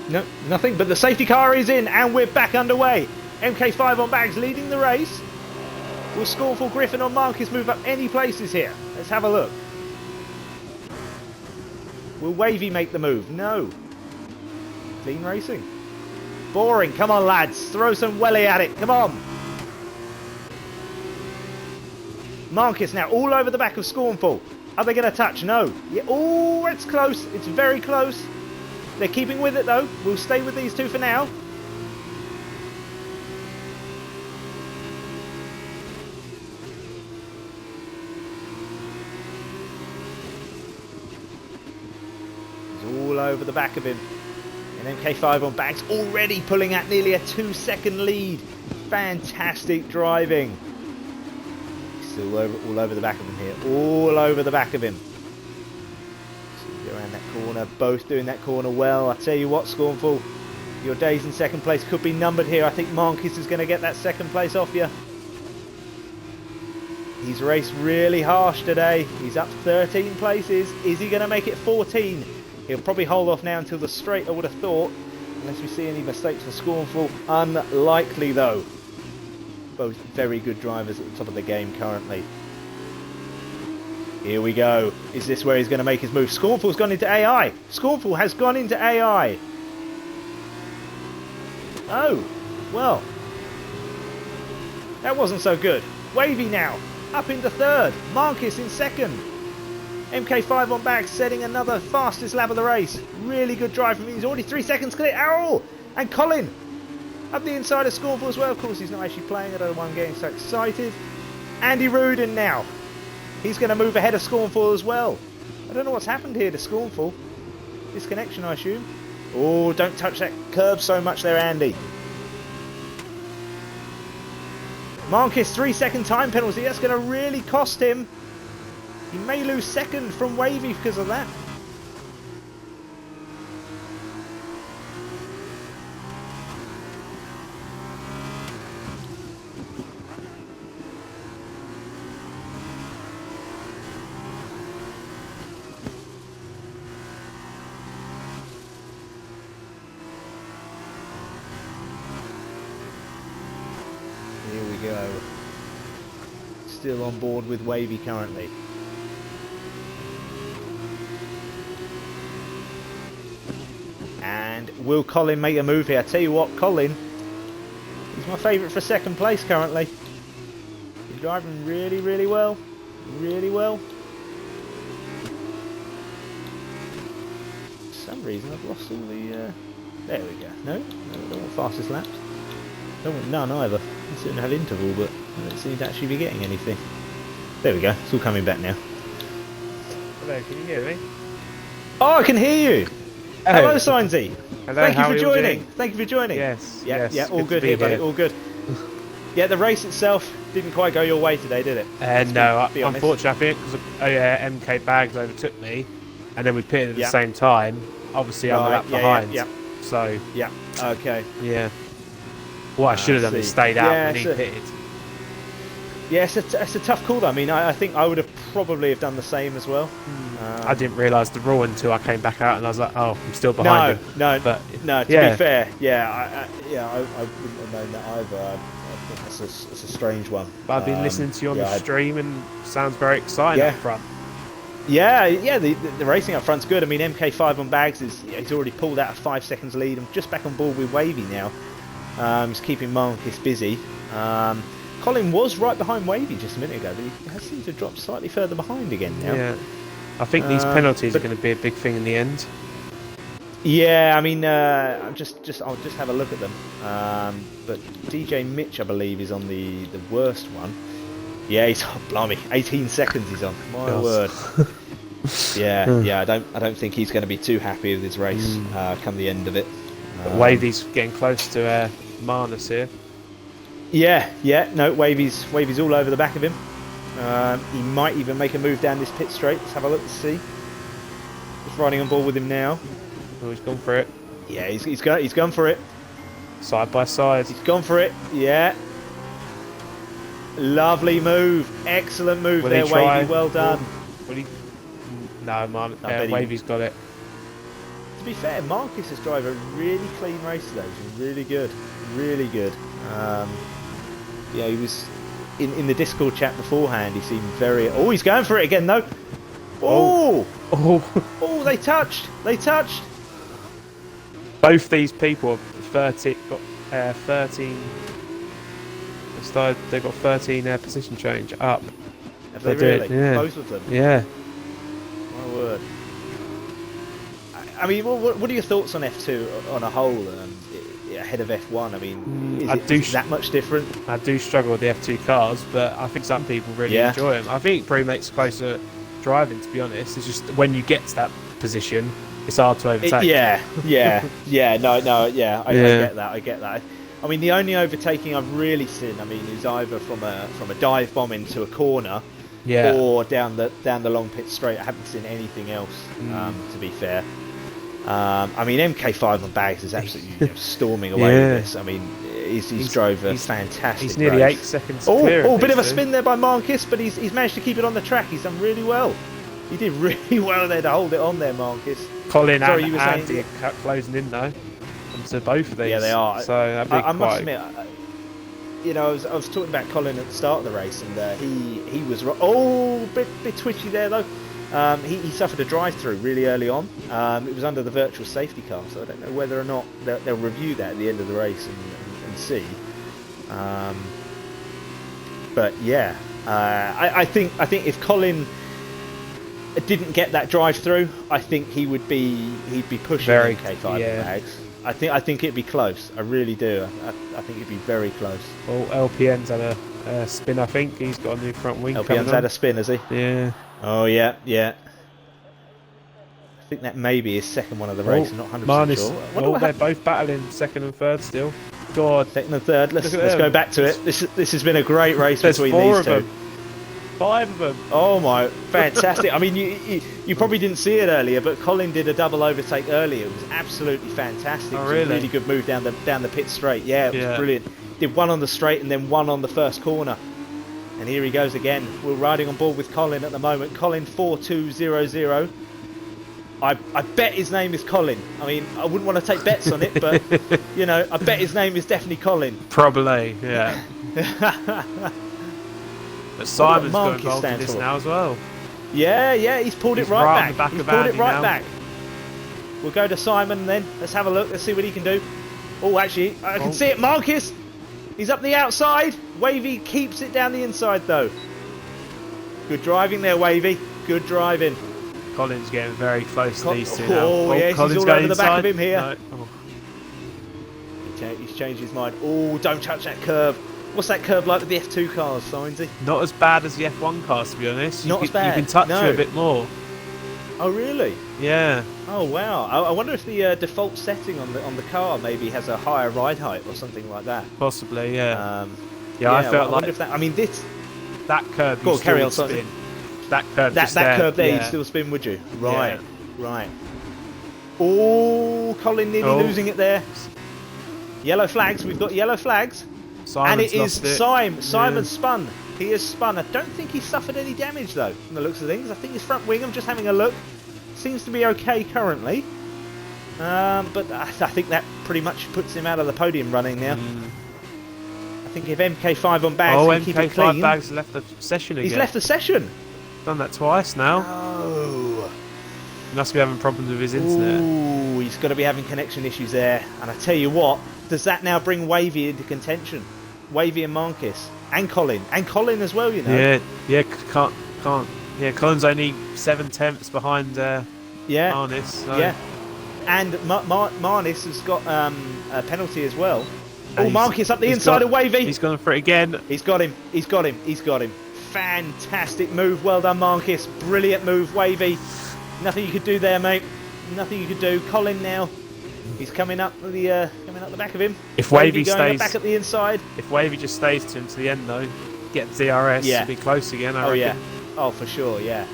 No, nothing, but the safety car is in and we're back underway. MK5 on bags leading the race. Will Scornful, Griffin or Marcus move up any places here? Let's have a look. Will Wavy make the move? No. Clean racing. Boring. Come on, lads. Throw some welly at it. Come on. Marcus now all over the back of Scornful. Are they going to touch? No. Yeah. Oh, it's close. It's very close. They're keeping with it though. We'll stay with these two for now. He's all over the back of him. And MK5 on Bags already pulling at nearly a 2-second lead. Fantastic driving. Still all over the back of him here. All over the back of him. So go around that corner. Both doing that corner well. I tell you what, Scornful. Your days in second place could be numbered here. I think Marcus is going to get that second place off you. He's raced really harsh today. He's up 13 places. Is he going to make it 14? He'll probably hold off now until the straight, I would have thought. Unless we see any mistakes for Scornful. Unlikely though. Both very good drivers at the top of the game currently. Here we go. Is this where he's going to make his move? Scornful's gone into AI. Scornful has gone into AI. Oh, well. That wasn't so good. Wavy now. Up into third. Marcus in second. MK5 on back, setting another fastest lap of the race. Really good drive from him. He's already 3 seconds clear. Ow! And Colin up the inside of Scornful as well. Of course, he's not actually playing. I don't know why I'm getting so excited. Andy Rudin now. He's going to move ahead of Scornful as well. I don't know what's happened here to Scornful. Disconnection, I assume. Oh, don't touch that curb so much there, Andy. Marcus, 3-second time penalty. That's going to really cost him. He may lose second from Wavy because of that. Here we go. Still on board with Wavy currently. And will Colin make a move here? I tell you what, Colin, he's my favourite for second place currently. He's driving really, really well. Really well. For some reason I've lost all the... There we go. No, I don't want fastest laps. Don't want none either. I certainly have interval, but I don't seem to actually be getting anything. There we go. It's all coming back now. Hello, can you hear me? Oh, I can hear you. Hello, Signsy. Hello, Thank you for joining. Thank you for joining. Yes. Yeah, yes, yeah, all good here, buddy. All good. Yeah, the race itself didn't quite go your way today, did it? No, unfortunately, I think because MK Bags overtook me, and then we pitted at the same time. Obviously, I'm a lap behind. Yeah. So. Yeah. Okay. Yeah. What I should have done is stayed out when he pitted. Yeah, it's a tough call though. I mean, I think I would have probably have done the same as well. I didn't realise the rule until I came back out, and I was like, "Oh, I'm still behind him." No. To be fair, I wouldn't have known that either. I think it's a strange one. But I've been listening to you on the stream, and sounds very exciting up front. Yeah, the racing up front's good. I mean, MK5 on Bags he's already pulled out a 5 seconds lead. I'm just back on board with Wavy now. He's keeping Marcus busy. Colin was right behind Wavy just a minute ago, but he has seemed to drop slightly further behind again now. Yeah, I think these penalties are going to be a big thing in the end. Yeah, I mean, I'll just have a look at them. But DJ Mitch, I believe, is on the worst one. Yeah, he's blimey, 18 seconds he's on. My word. Yeah. I don't think he's going to be too happy with his race come the end of it. But Wavy's getting close to Marnus here. Yeah, no, Wavy's all over the back of him. He might even make a move down this pit straight. Let's have a look to see. Just riding on board with him now. Oh, he's gone for it. Yeah, he's gone for it. Side by side. He's gone for it. Yeah. Lovely move. Excellent move there, Wavy. Well done. Will he? No, Wavy's got it. To be fair, Marcus has driven a really clean race today. He's really good. Really good. Yeah, he was in the Discord chat beforehand. He seemed very... Oh, he's going for it again, though. Oh! They touched. Both these people have 13. They've got 13 position change up. Have they really? Yeah. Both of them? Yeah. word. I mean, what are your thoughts on F2 on a whole, ahead of F1? I mean, is it that much different? I do struggle with the F2 cars, but I think some people really enjoy them. I think it probably makes closer driving, to be honest. It's just when you get to that position, it's hard to overtake. I get that. I get that. I mean, the only overtaking I've really seen, I mean, is either from a dive bomb into a corner, or down the long pit straight. I haven't seen anything else, to be fair. I mean, MK5 on bags is absolutely storming away with this. I mean, he's drove a fantastic He's nearly race. 8 seconds clear. Oh, bit of a spin there by Marcus, but he's managed to keep it on the track. He's done really well. He did really well there to hold it on there, Marcus. Colin and Andy are closing in though, into both of these. Yeah, they are. So I must admit, you know, I was talking about Colin at the start of the race, and he was bit twitchy there though. He suffered a drive-through really early on. It was under the virtual safety car, so I don't know whether or not they'll review that at the end of the race and see. But yeah, I think if Colin didn't get that drive-through, I think he'd be pushing MK5 bags. I think it'd be close. I really do. I think it'd be very close. Well, LPN's had a spin. I think he's got a new front wing. LPN's had a spin, has he? Yeah. Oh yeah. I think that may be his second one of the race. I'm not 100% sure. They're both battling second and third still. God. Second and third. Let's go back to it. This has been a great race between these two. 5 of them. Oh my, fantastic. I mean, you probably didn't see it earlier, but Colin did a double overtake earlier. It was absolutely fantastic. Oh, it was a really good move down the pit straight. Yeah, it was brilliant. Did one on the straight and then one on the first corner. And here he goes again. We're riding on board with Colin at the moment. Colin 4200. I bet his name is Colin. I mean, I wouldn't want to take bets on it, but you know, I bet his name is definitely Colin. Probably, yeah. But Simon's got involved in this now as well. Yeah, he's pulled it right back. He's pulled it right back. We'll go to Simon then. Let's have a look. Let's see what he can do. Oh, actually, I can see it. Marcus! He's up the outside. Wavy keeps it down the inside though. Good driving there, Wavy. Good driving. Colin's getting very close to these two now. Oh, yes, Colin's he's all over the back of him here. No. Oh. He's changed his mind. Oh, don't touch that curve. What's that curve like with the F2 cars, Signsy? Not as bad as the F1 cars, to be honest. Not as bad. You can touch it a bit more. Oh, really? Yeah. Oh, wow. I wonder if the default setting on the car maybe has a higher ride height or something like that. Possibly, yeah. I felt like if that. I mean, that curve. Go on, carry on, spin. That curve. That curve there, you'd still spin, would you? Right. Yeah. Right. Oh, Colin nearly losing it there. Yellow flags. We've got yellow flags. Simon's and it is Simon. Simon yeah. spun. He has spun. I don't think he suffered any damage though, from the looks of things. I think his front wing, I'm just having a look, seems to be okay currently. But I think that pretty much puts him out of the podium running now. I think if MK5 on bags can keep it clean. MK5 bags left the session again. He's left the session. Done that twice now. Oh. He must be having problems with his internet. Ooh, he's got to be having connection issues there. And I tell you what, does that now bring Wavy into contention? Wavy and Marcus and Colin as well, you know. Yeah, can't. Yeah, Colin's only 7/10 behind Marnis. So. Yeah, and Marnis has got a penalty as well. Oh, Marcus up the inside of Wavy. He's gone for it again. He's got him. Fantastic move. Well done, Marcus. Brilliant move, Wavy. Nothing you could do there, mate. Nothing you could do. Colin now. He's coming up the back of him. If Wavy stays back at the inside. If Wavy just stays to him to the end though, get the DRS, it'll be close again. I reckon. Yeah. Oh, for sure. Yeah.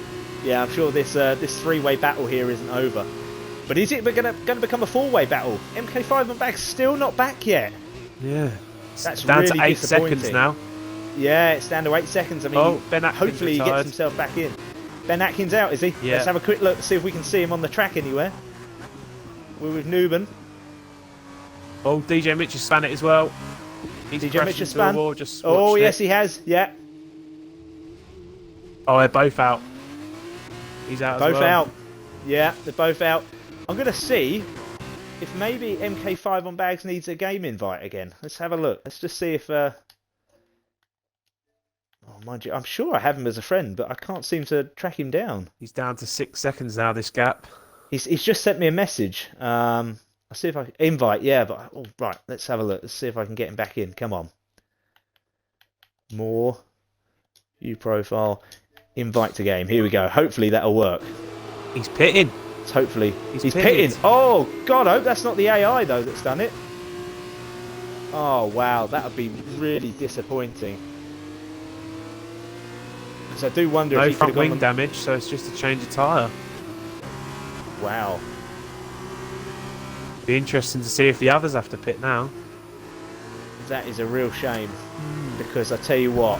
I'm sure this three-way battle here isn't over. But is it going to become a four-way battle? MK5 and back still not back yet. Yeah. That's down really to 8 seconds now. Yeah, it's down to 8 seconds. I mean, Ben Atkins hopefully he gets himself back in. Ben Atkins out, is he? Yeah. Let's have a quick look, see if we can see him on the track anywhere. We're with Nuben. Oh, DJ Mitch has spun it as well. DJ Mitch has spun. Oh, yes, he has. Yeah. Oh, they're both out. He's out as well. Both out. Yeah, they're both out. I'm going to see if maybe MK5 on bags needs a game invite again. Let's have a look. Let's just see if... Oh, mind you, I'm sure I have him as a friend, but I can't seem to track him down. He's down to 6 seconds now, this gap. He's just sent me a message. I'll see if I invite. Yeah, but right. Let's have a look. Let's see if I can get him back in. Come on. More. View profile. Invite to game. Here we go. Hopefully that'll work. He's pitting. Hopefully he's pitting. Oh God! I hope that's not the AI though that's done it. Oh wow, that would be really disappointing. Because I do wonder no if he front could have wing damage, so it's just a change of tyre. Wow. Be interesting to see if the others have to pit now. That is a real shame. Because I tell you what,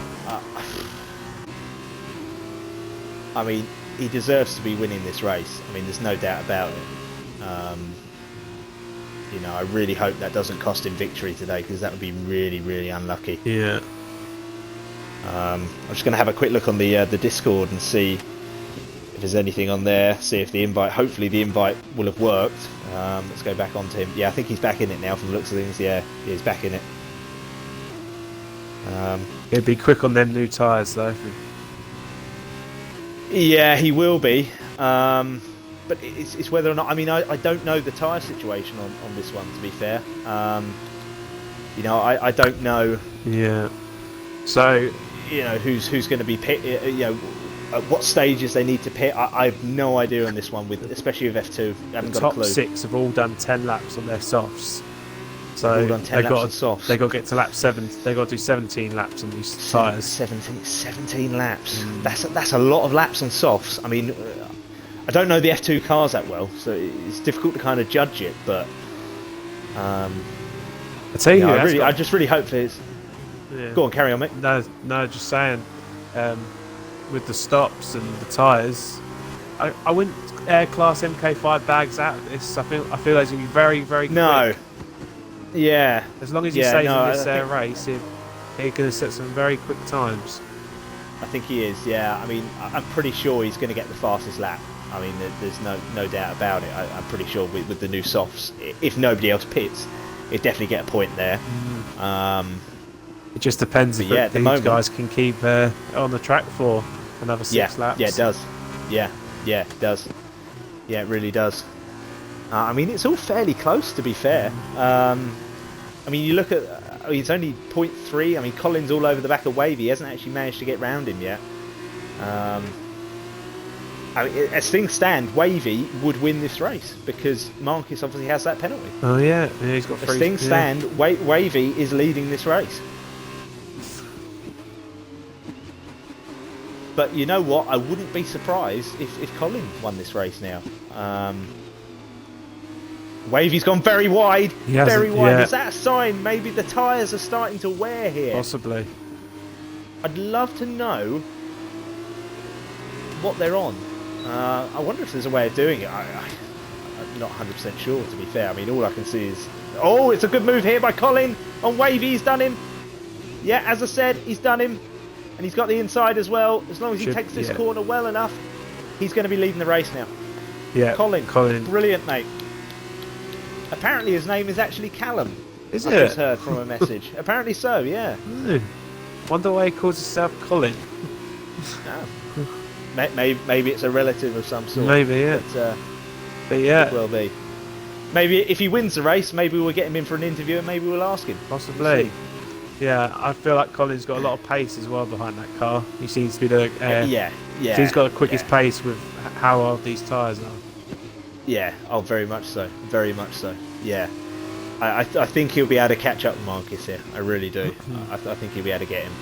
I mean, he deserves to be winning this race. I mean, there's no doubt about it. You know, I really hope that doesn't cost him victory today, because that would be really, really unlucky. Yeah. I'm just going to have a quick look on the Discord and see if there's anything on there. See if the invite. Hopefully, the invite will have worked. Let's go back onto him. Yeah, I think he's back in it now. From the looks of things, yeah, he's back in it. He'll be quick on them new tyres though. Yeah, he will be. But it's whether or not. I mean, I don't know the tyre situation on this one. To be fair, you know, I don't know. Yeah. So you know who's going to be pit. You know, at what stages they need to pit. I have no idea on this one. With especially with F2, I haven't got a clue. Top 6 have all done 10 laps on their softs. So they've got to get to lap 7. They got to do 17 laps on these tyres. 17 laps. That's a lot of laps on softs. I mean, I don't know the F2 cars that well, so it's difficult to kind of judge it. But I tell you, I just really hope there's. Yeah. Go on, carry on, mate. No, just saying. With the stops and the tyres, I wouldn't class MK5 bags out of this. I feel like it's gonna be very, very quick. No. Yeah. As long as he stays in this race, he's going to set some very quick times. I think he is. Yeah. I mean, I'm pretty sure he's going to get the fastest lap. I mean, there's no doubt about it. I'm pretty sure with the new softs, if nobody else pits, he'd definitely get a point there. It just depends if these guys can keep on the track for another 6 laps. Yeah, it does. Yeah, it does. Yeah, it really does. I mean, it's all fairly close, to be fair. I mean, you look at... it's only 0.3. I mean, Colin's all over the back of Wavy. He hasn't actually managed to get round him yet. I mean, as things stand, Wavy would win this race because Marcus obviously has that penalty. Oh, yeah. He's got 3. As things stand, Wavy is leading this race. But you know what? I wouldn't be surprised if Colin won this race now. Wavy's gone very wide. Very wide. Yeah. Is that a sign? Maybe the tyres are starting to wear here. Possibly. I'd love to know what they're on. I wonder if there's a way of doing it. I'm not 100% sure, to be fair. I mean, all I can see is... Oh, it's a good move here by Colin. On Wavy, he's done him. Yeah, as I said, he's done him. And he's got the inside as well. As long as he takes this corner well enough, he's going to be leading the race now. Yeah, Colin. Brilliant, mate. Apparently his name is actually Callum. Is I just heard from a message. Apparently so, yeah. Wonder why he calls himself Colin. Oh. Maybe it's a relative of some sort. Maybe, yeah. But yeah. It will be. Maybe if he wins the race, maybe we'll get him in for an interview and maybe we'll ask him. Possibly. We'll yeah, I feel like Colin's got a lot of pace as well behind that car. He seems to be the... he's got the quickest pace with how old these tyres are. Yeah, oh, very much so. Very much so, yeah. I think he'll be able to catch up with Marcus here. I really do. I think he'll be able to get him.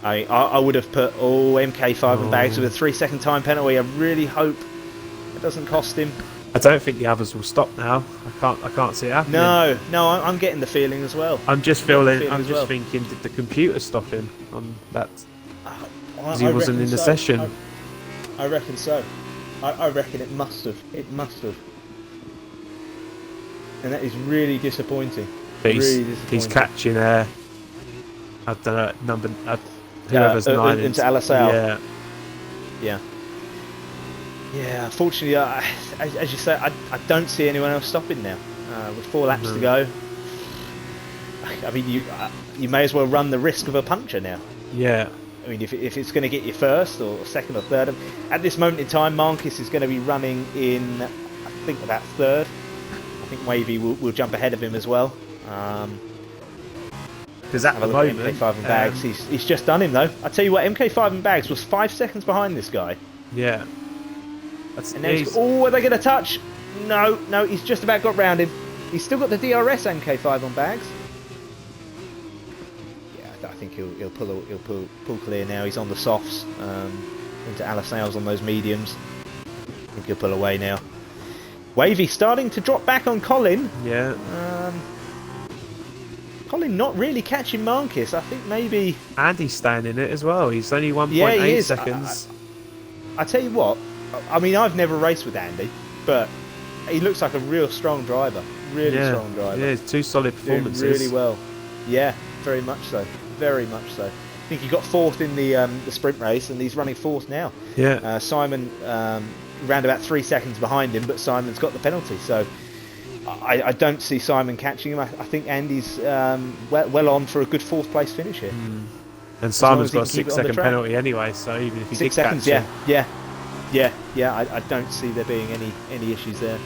I would have put MK5 and bags with a 3-second time penalty. I really hope it doesn't cost him. I don't think the others will stop now. I can't see it happening. No, I'm getting the feeling as well. I'm just thinking, did the computer stop him on that? Because he wasn't in the session. I reckon so. I reckon it must have. It must have. And that is really disappointing. He's catching I don't know, whoever's 9 into Alisal. Yeah. Yeah, unfortunately, as you say, I don't see anyone else stopping now. With 4 laps to go. I mean, you may as well run the risk of a puncture now. Yeah. I mean, if it's going to get you first or second or third, at this moment in time, Marcus is going to be running in, I think, about third. I think Wavy will jump ahead of him as well. Because at the moment, MK5 and Bags, he's just done him though. I tell you what, MK5 and Bags was 5 seconds behind this guy. Yeah. And now are they going to touch? No, he's just about got round him. He's still got the DRS MK5 on Bags. I think he'll pull clear now. He's on the softs into Alisales on those mediums. I think he'll pull away now. Wavy starting to drop back on Colin. Yeah. Colin not really catching Marcus. I think maybe Andy's staying in it as well. He's only 1.8 seconds. I tell you what. I mean, I've never raced with Andy, but he looks like a real strong driver. Really strong driver. Yeah, 2 solid performances. Doing really well. Yeah, very much so. Very much so. I think he got 4th in the sprint race, and he's running 4th now. Yeah. Simon round about 3 seconds behind him, but Simon's got the penalty, so I don't see Simon catching him. I think Andy's well on for a good 4th place finish here. And Simon's got a 6-second penalty anyway, so even if he 6 did seconds, catch him, I don't see there being any issues there.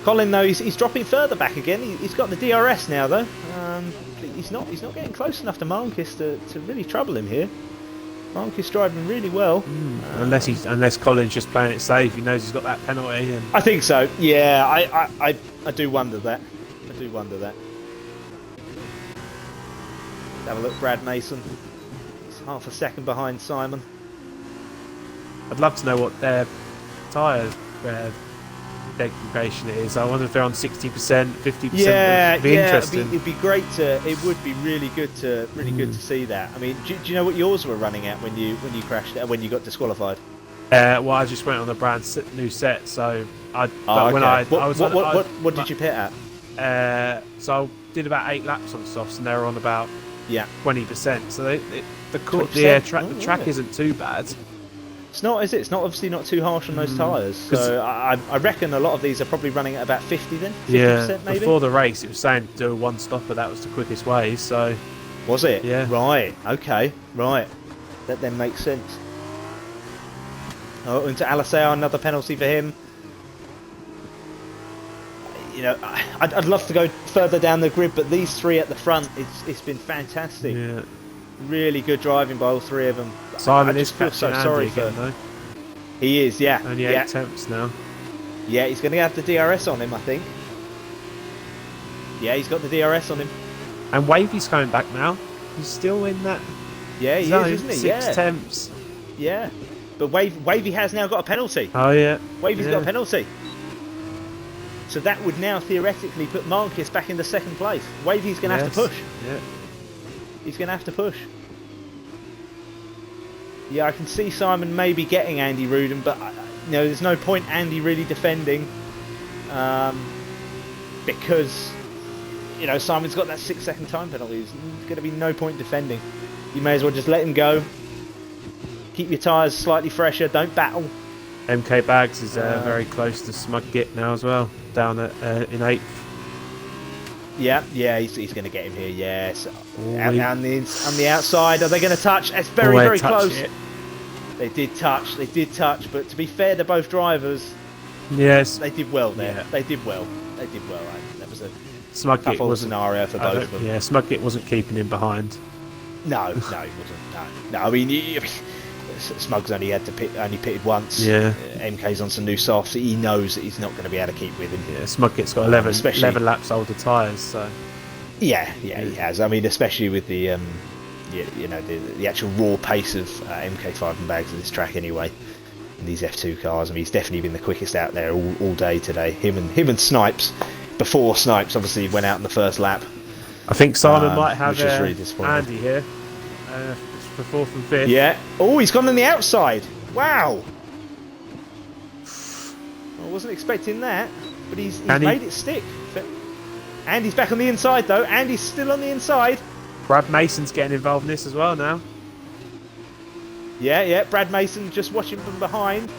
Colin though, he's dropping further back again. He's got the DRS now though. He's not getting close enough to Marcus to really trouble him here. Marcus driving really well. Unless Colin's just playing it safe, he knows he's got that penalty. And I think so. Yeah, I do wonder that. I do wonder that. Have a look, Brad Mason. He's half a second behind Simon. I'd love to know what their tyre degradation is. I wonder if they're on 60%, 50%. Yeah, it'd be interesting. It'd be great to. It would be really good to see that. I mean, do you know what yours were running at when you crashed? When you got disqualified? Well, I just went on a brand new set, so what did you pit at? So I did about 8 laps on softs, and they were on about 20%. So the track isn't too bad. It's not, is it? It's not obviously not too harsh on those tyres. So I reckon a lot of these are probably running at about 50 then. 50% maybe. Before the race, it was saying to do a 1-stopper. That was the quickest way. So was it? Yeah. Right. Okay. Right. That then makes sense. Oh, into Aliseo, another penalty for him. You know, I'd love to go further down the grid, but these 3 at the front, it's been fantastic. Yeah. Really good driving by all 3 of them. Simon is feel so sorry for him, though. He is, yeah. Only 8 attempts now. Yeah, he's going to have the DRS on him, I think. Yeah, he's got the DRS on him. And Wavy's coming back now. He's still in that. Yeah, he zone. is, isn't he? 6 attempts. Yeah, but Wavy has now got a penalty. Oh yeah. Wavy's got a penalty. So that would now theoretically put Marcus back in the 2nd place. Wavy's going to have to push. Yeah. He's going to have to push. Yeah, I can see Simon maybe getting Andy Rudin, but there's no point Andy really defending because Simon's got that 6-second time penalty. There's going to be no point defending. You may as well just let him go. Keep your tyres slightly fresher. Don't battle. MK Bags is very close to Smug Git now as well, down at in 8th. Yeah, he's going to get him here. Yes, on the outside. Are they going to touch? It's very close. They did touch, but to be fair to both drivers, yes, they did well there. Yeah. They did well. That was a tough snorio for both of them. Yeah, Smug Git wasn't keeping him behind. No, he wasn't. No. I mean, Smug's only pitted once. Yeah. MK's on some new softs. He knows that he's not going to be able to keep with him. Yeah, Smug Git's got 11 laps older tyres, so. Yeah, he has. I mean, especially with the the actual raw pace of MK5 and Bags of this track anyway. And these F2 cars. I mean, he's definitely been the quickest out there all day today. Him and Snipes. Before Snipes obviously went out in the first lap. I think Simon might have really Andy here for 4th and 5th. Yeah. Oh, he's gone on the outside. Wow. I wasn't expecting that, but he's made it stick. Andy's back on the inside though. Andy's still on the inside. Brad Mason's getting involved in this as well now. Yeah. Brad Mason just watching from behind.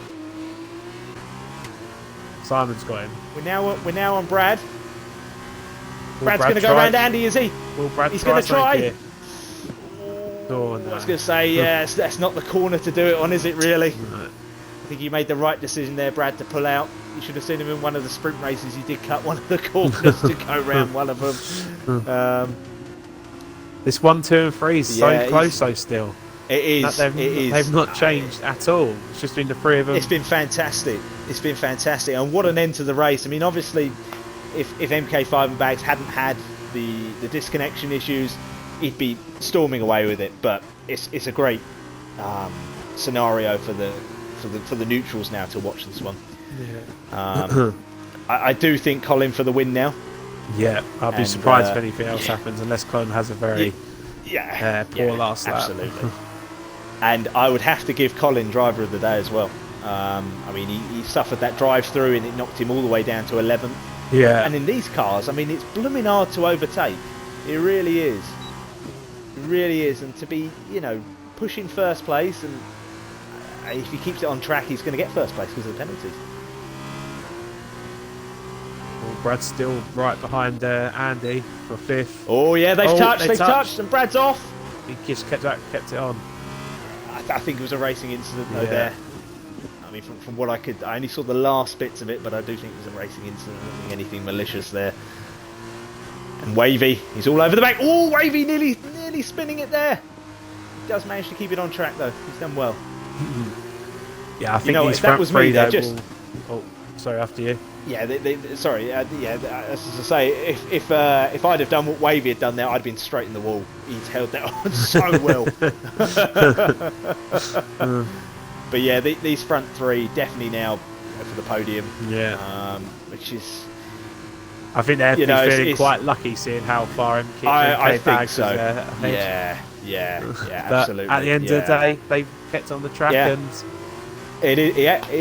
Simon's got him. We're now on Brad. Brad's going to go around Andy, is he? Will Brad He's going to try. Here? Oh, no. I was going to say, yeah, that's not the corner to do it on, is it really? Right. I think you made the right decision there, Brad, to pull out. You should have seen him in one of the sprint races. He did cut one of the corners to go around one of them. This 1, 2 and 3 is so close though still. It is. They've not changed at all. It's just been the 3 of them. It's been fantastic. It's been fantastic. And what an end to the race. I mean, obviously, if MK5 and Bags hadn't had the disconnection issues, he'd be storming away with it. But it's a great scenario for the neutrals now to watch this one. Yeah. I do think Colin for the win now. Yeah, I'll be surprised if anything else happens, unless Colin has a very poor last lap. Absolutely. And I would have to give Colin driver of the day as well. I mean, he suffered that drive through and it knocked him all the way down to 11th. Yeah. And in these cars, I mean, it's blooming hard to overtake. It really is. It really is. And to be, pushing first place, and if he keeps it on track, he's going to get first place because of the penalties. Well, Brad's still right behind Andy for 5th. Oh yeah, they've touched, and Brad's off. He just kept it on. I think it was a racing incident though there. I mean, from what I only saw the last bits of it, but I do think it was a racing incident. I don't think anything malicious there. And Wavy, he's all over the back. Oh, Wavy nearly spinning it there. He does manage to keep it on track though. He's done well. Yeah, I think these front three though. Oh, sorry, after you. Yeah, sorry. As I say, if I'd have done what Wavy had done there, I'd have been straight in the wall. He's held that on so well. But yeah, these front 3 definitely now for the podium. Yeah. Which is. I think they're feeling quite lucky seeing how far I think Bags so. There. Yeah, absolutely. At the end of the day, they kept on the track and. It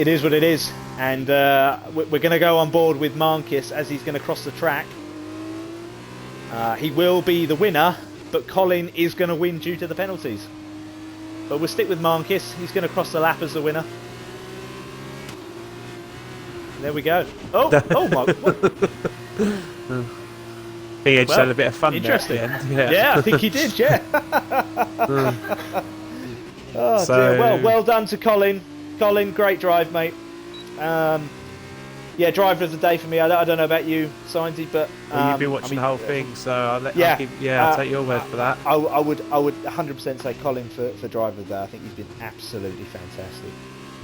is what it is. And we're going to go on board with Marcus as he's going to cross the track. He will be the winner, but Colin is going to win due to the penalties. But we'll stick with Marcus. He's going to cross the lap as the winner. There we go. Oh my! He just had a bit of fun. Interesting. There at the end. Yeah, I think he did. Yeah. Oh dear. Well done to Colin. Colin, great drive, mate. Driver of the day for me. I don't know about you, Signsy, but you've been watching the whole thing, so I'll take your word for that. I would 100% say Colin for driver of the day. I think he's been absolutely fantastic.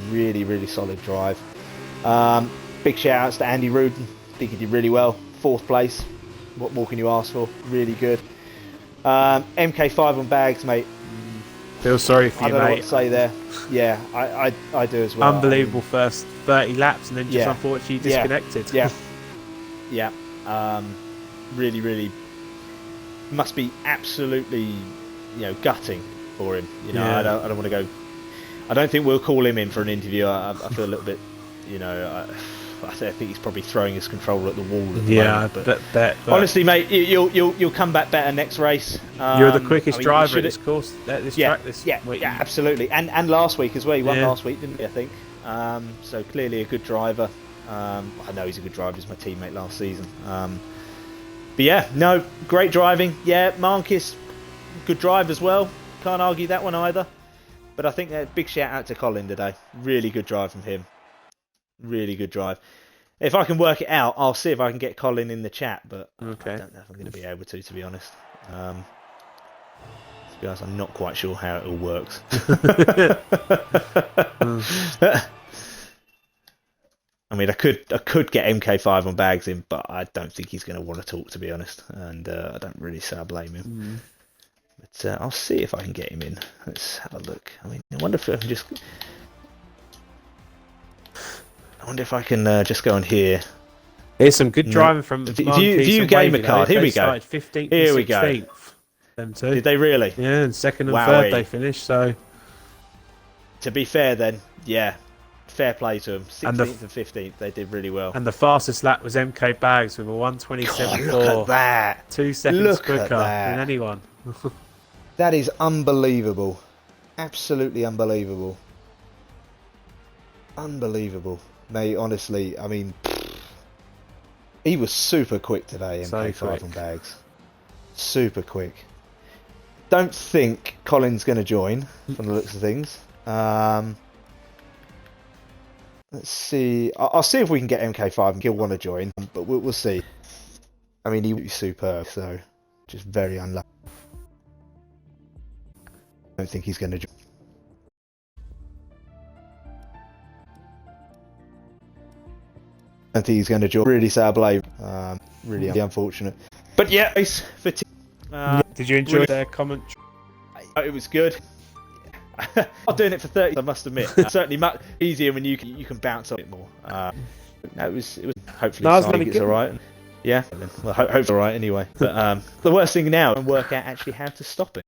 Really, really solid drive. Big shout outs to Andy Rudin. I think he did really well. 4th place. What more can you ask for? Really good. MK5 on Bags, mate. Feel sorry for you, mate. I don't know what to say there. Yeah, I do as well. Unbelievable first 30 laps and then just unfortunately disconnected. Yeah. Really, really must be absolutely, gutting for him. I don't want to go. I don't think we'll call him in for an interview. I feel a little bit, I think he's probably throwing his controller at the wall at the moment. But honestly, mate, you'll come back better next race. You're the quickest driver at this course, this track this week. Yeah, absolutely. And last week as well. He won last week, didn't he? I think. So clearly a good driver. I know he's a good driver. He was my teammate last season. But yeah, no, great driving. Yeah, Marcus, good drive as well. Can't argue that one either. But I think a big shout out to Colin today. Really good drive from him. Really good drive. If I can work it out, I'll see if I can get Colin in the chat, but I don't know if I'm going to be able to be honest. To be honest, I'm not quite sure how it all works. I mean, I could get MK5 on Bags in, but I don't think he's going to want to talk, to be honest. And I don't really say I blame him. But I'll see if I can get him in. Let's have a look. I mean, I wonder if I can just... I wonder if I can just go on here. Here's some good driving from View gamer card. Here we go. 15th Here and we 16th. go. Them two. Did they really? Yeah, and 2nd and 3rd they finished. So, to be fair, then, yeah, fair play to them. 16th and 15th, they did really well. And the fastest lap was MK Bags with a 1:27.4. Look at that! 2 seconds quicker than anyone. That is unbelievable. Absolutely unbelievable. Unbelievable. Mate, honestly, I mean, he was super quick today, MK5 on Bags. Super quick. don't think Colin's going to join, from the looks of things. Let's see. I'll see if we can get MK5 and he'll want to join, but we'll see. I mean, he was superb, so just very unlucky. I don't think he's going to join. I don't think he's going to join. Really sad blame. Really unfortunate. But yeah, race for did you enjoy their commentary? It was good. I'm doing it for 30. I must admit, it's certainly much easier when you can bounce a bit more. No, it was hopefully Sonic gets all right. Yeah, well, hopefully all right anyway. But the worst thing now is work out actually how to stop it.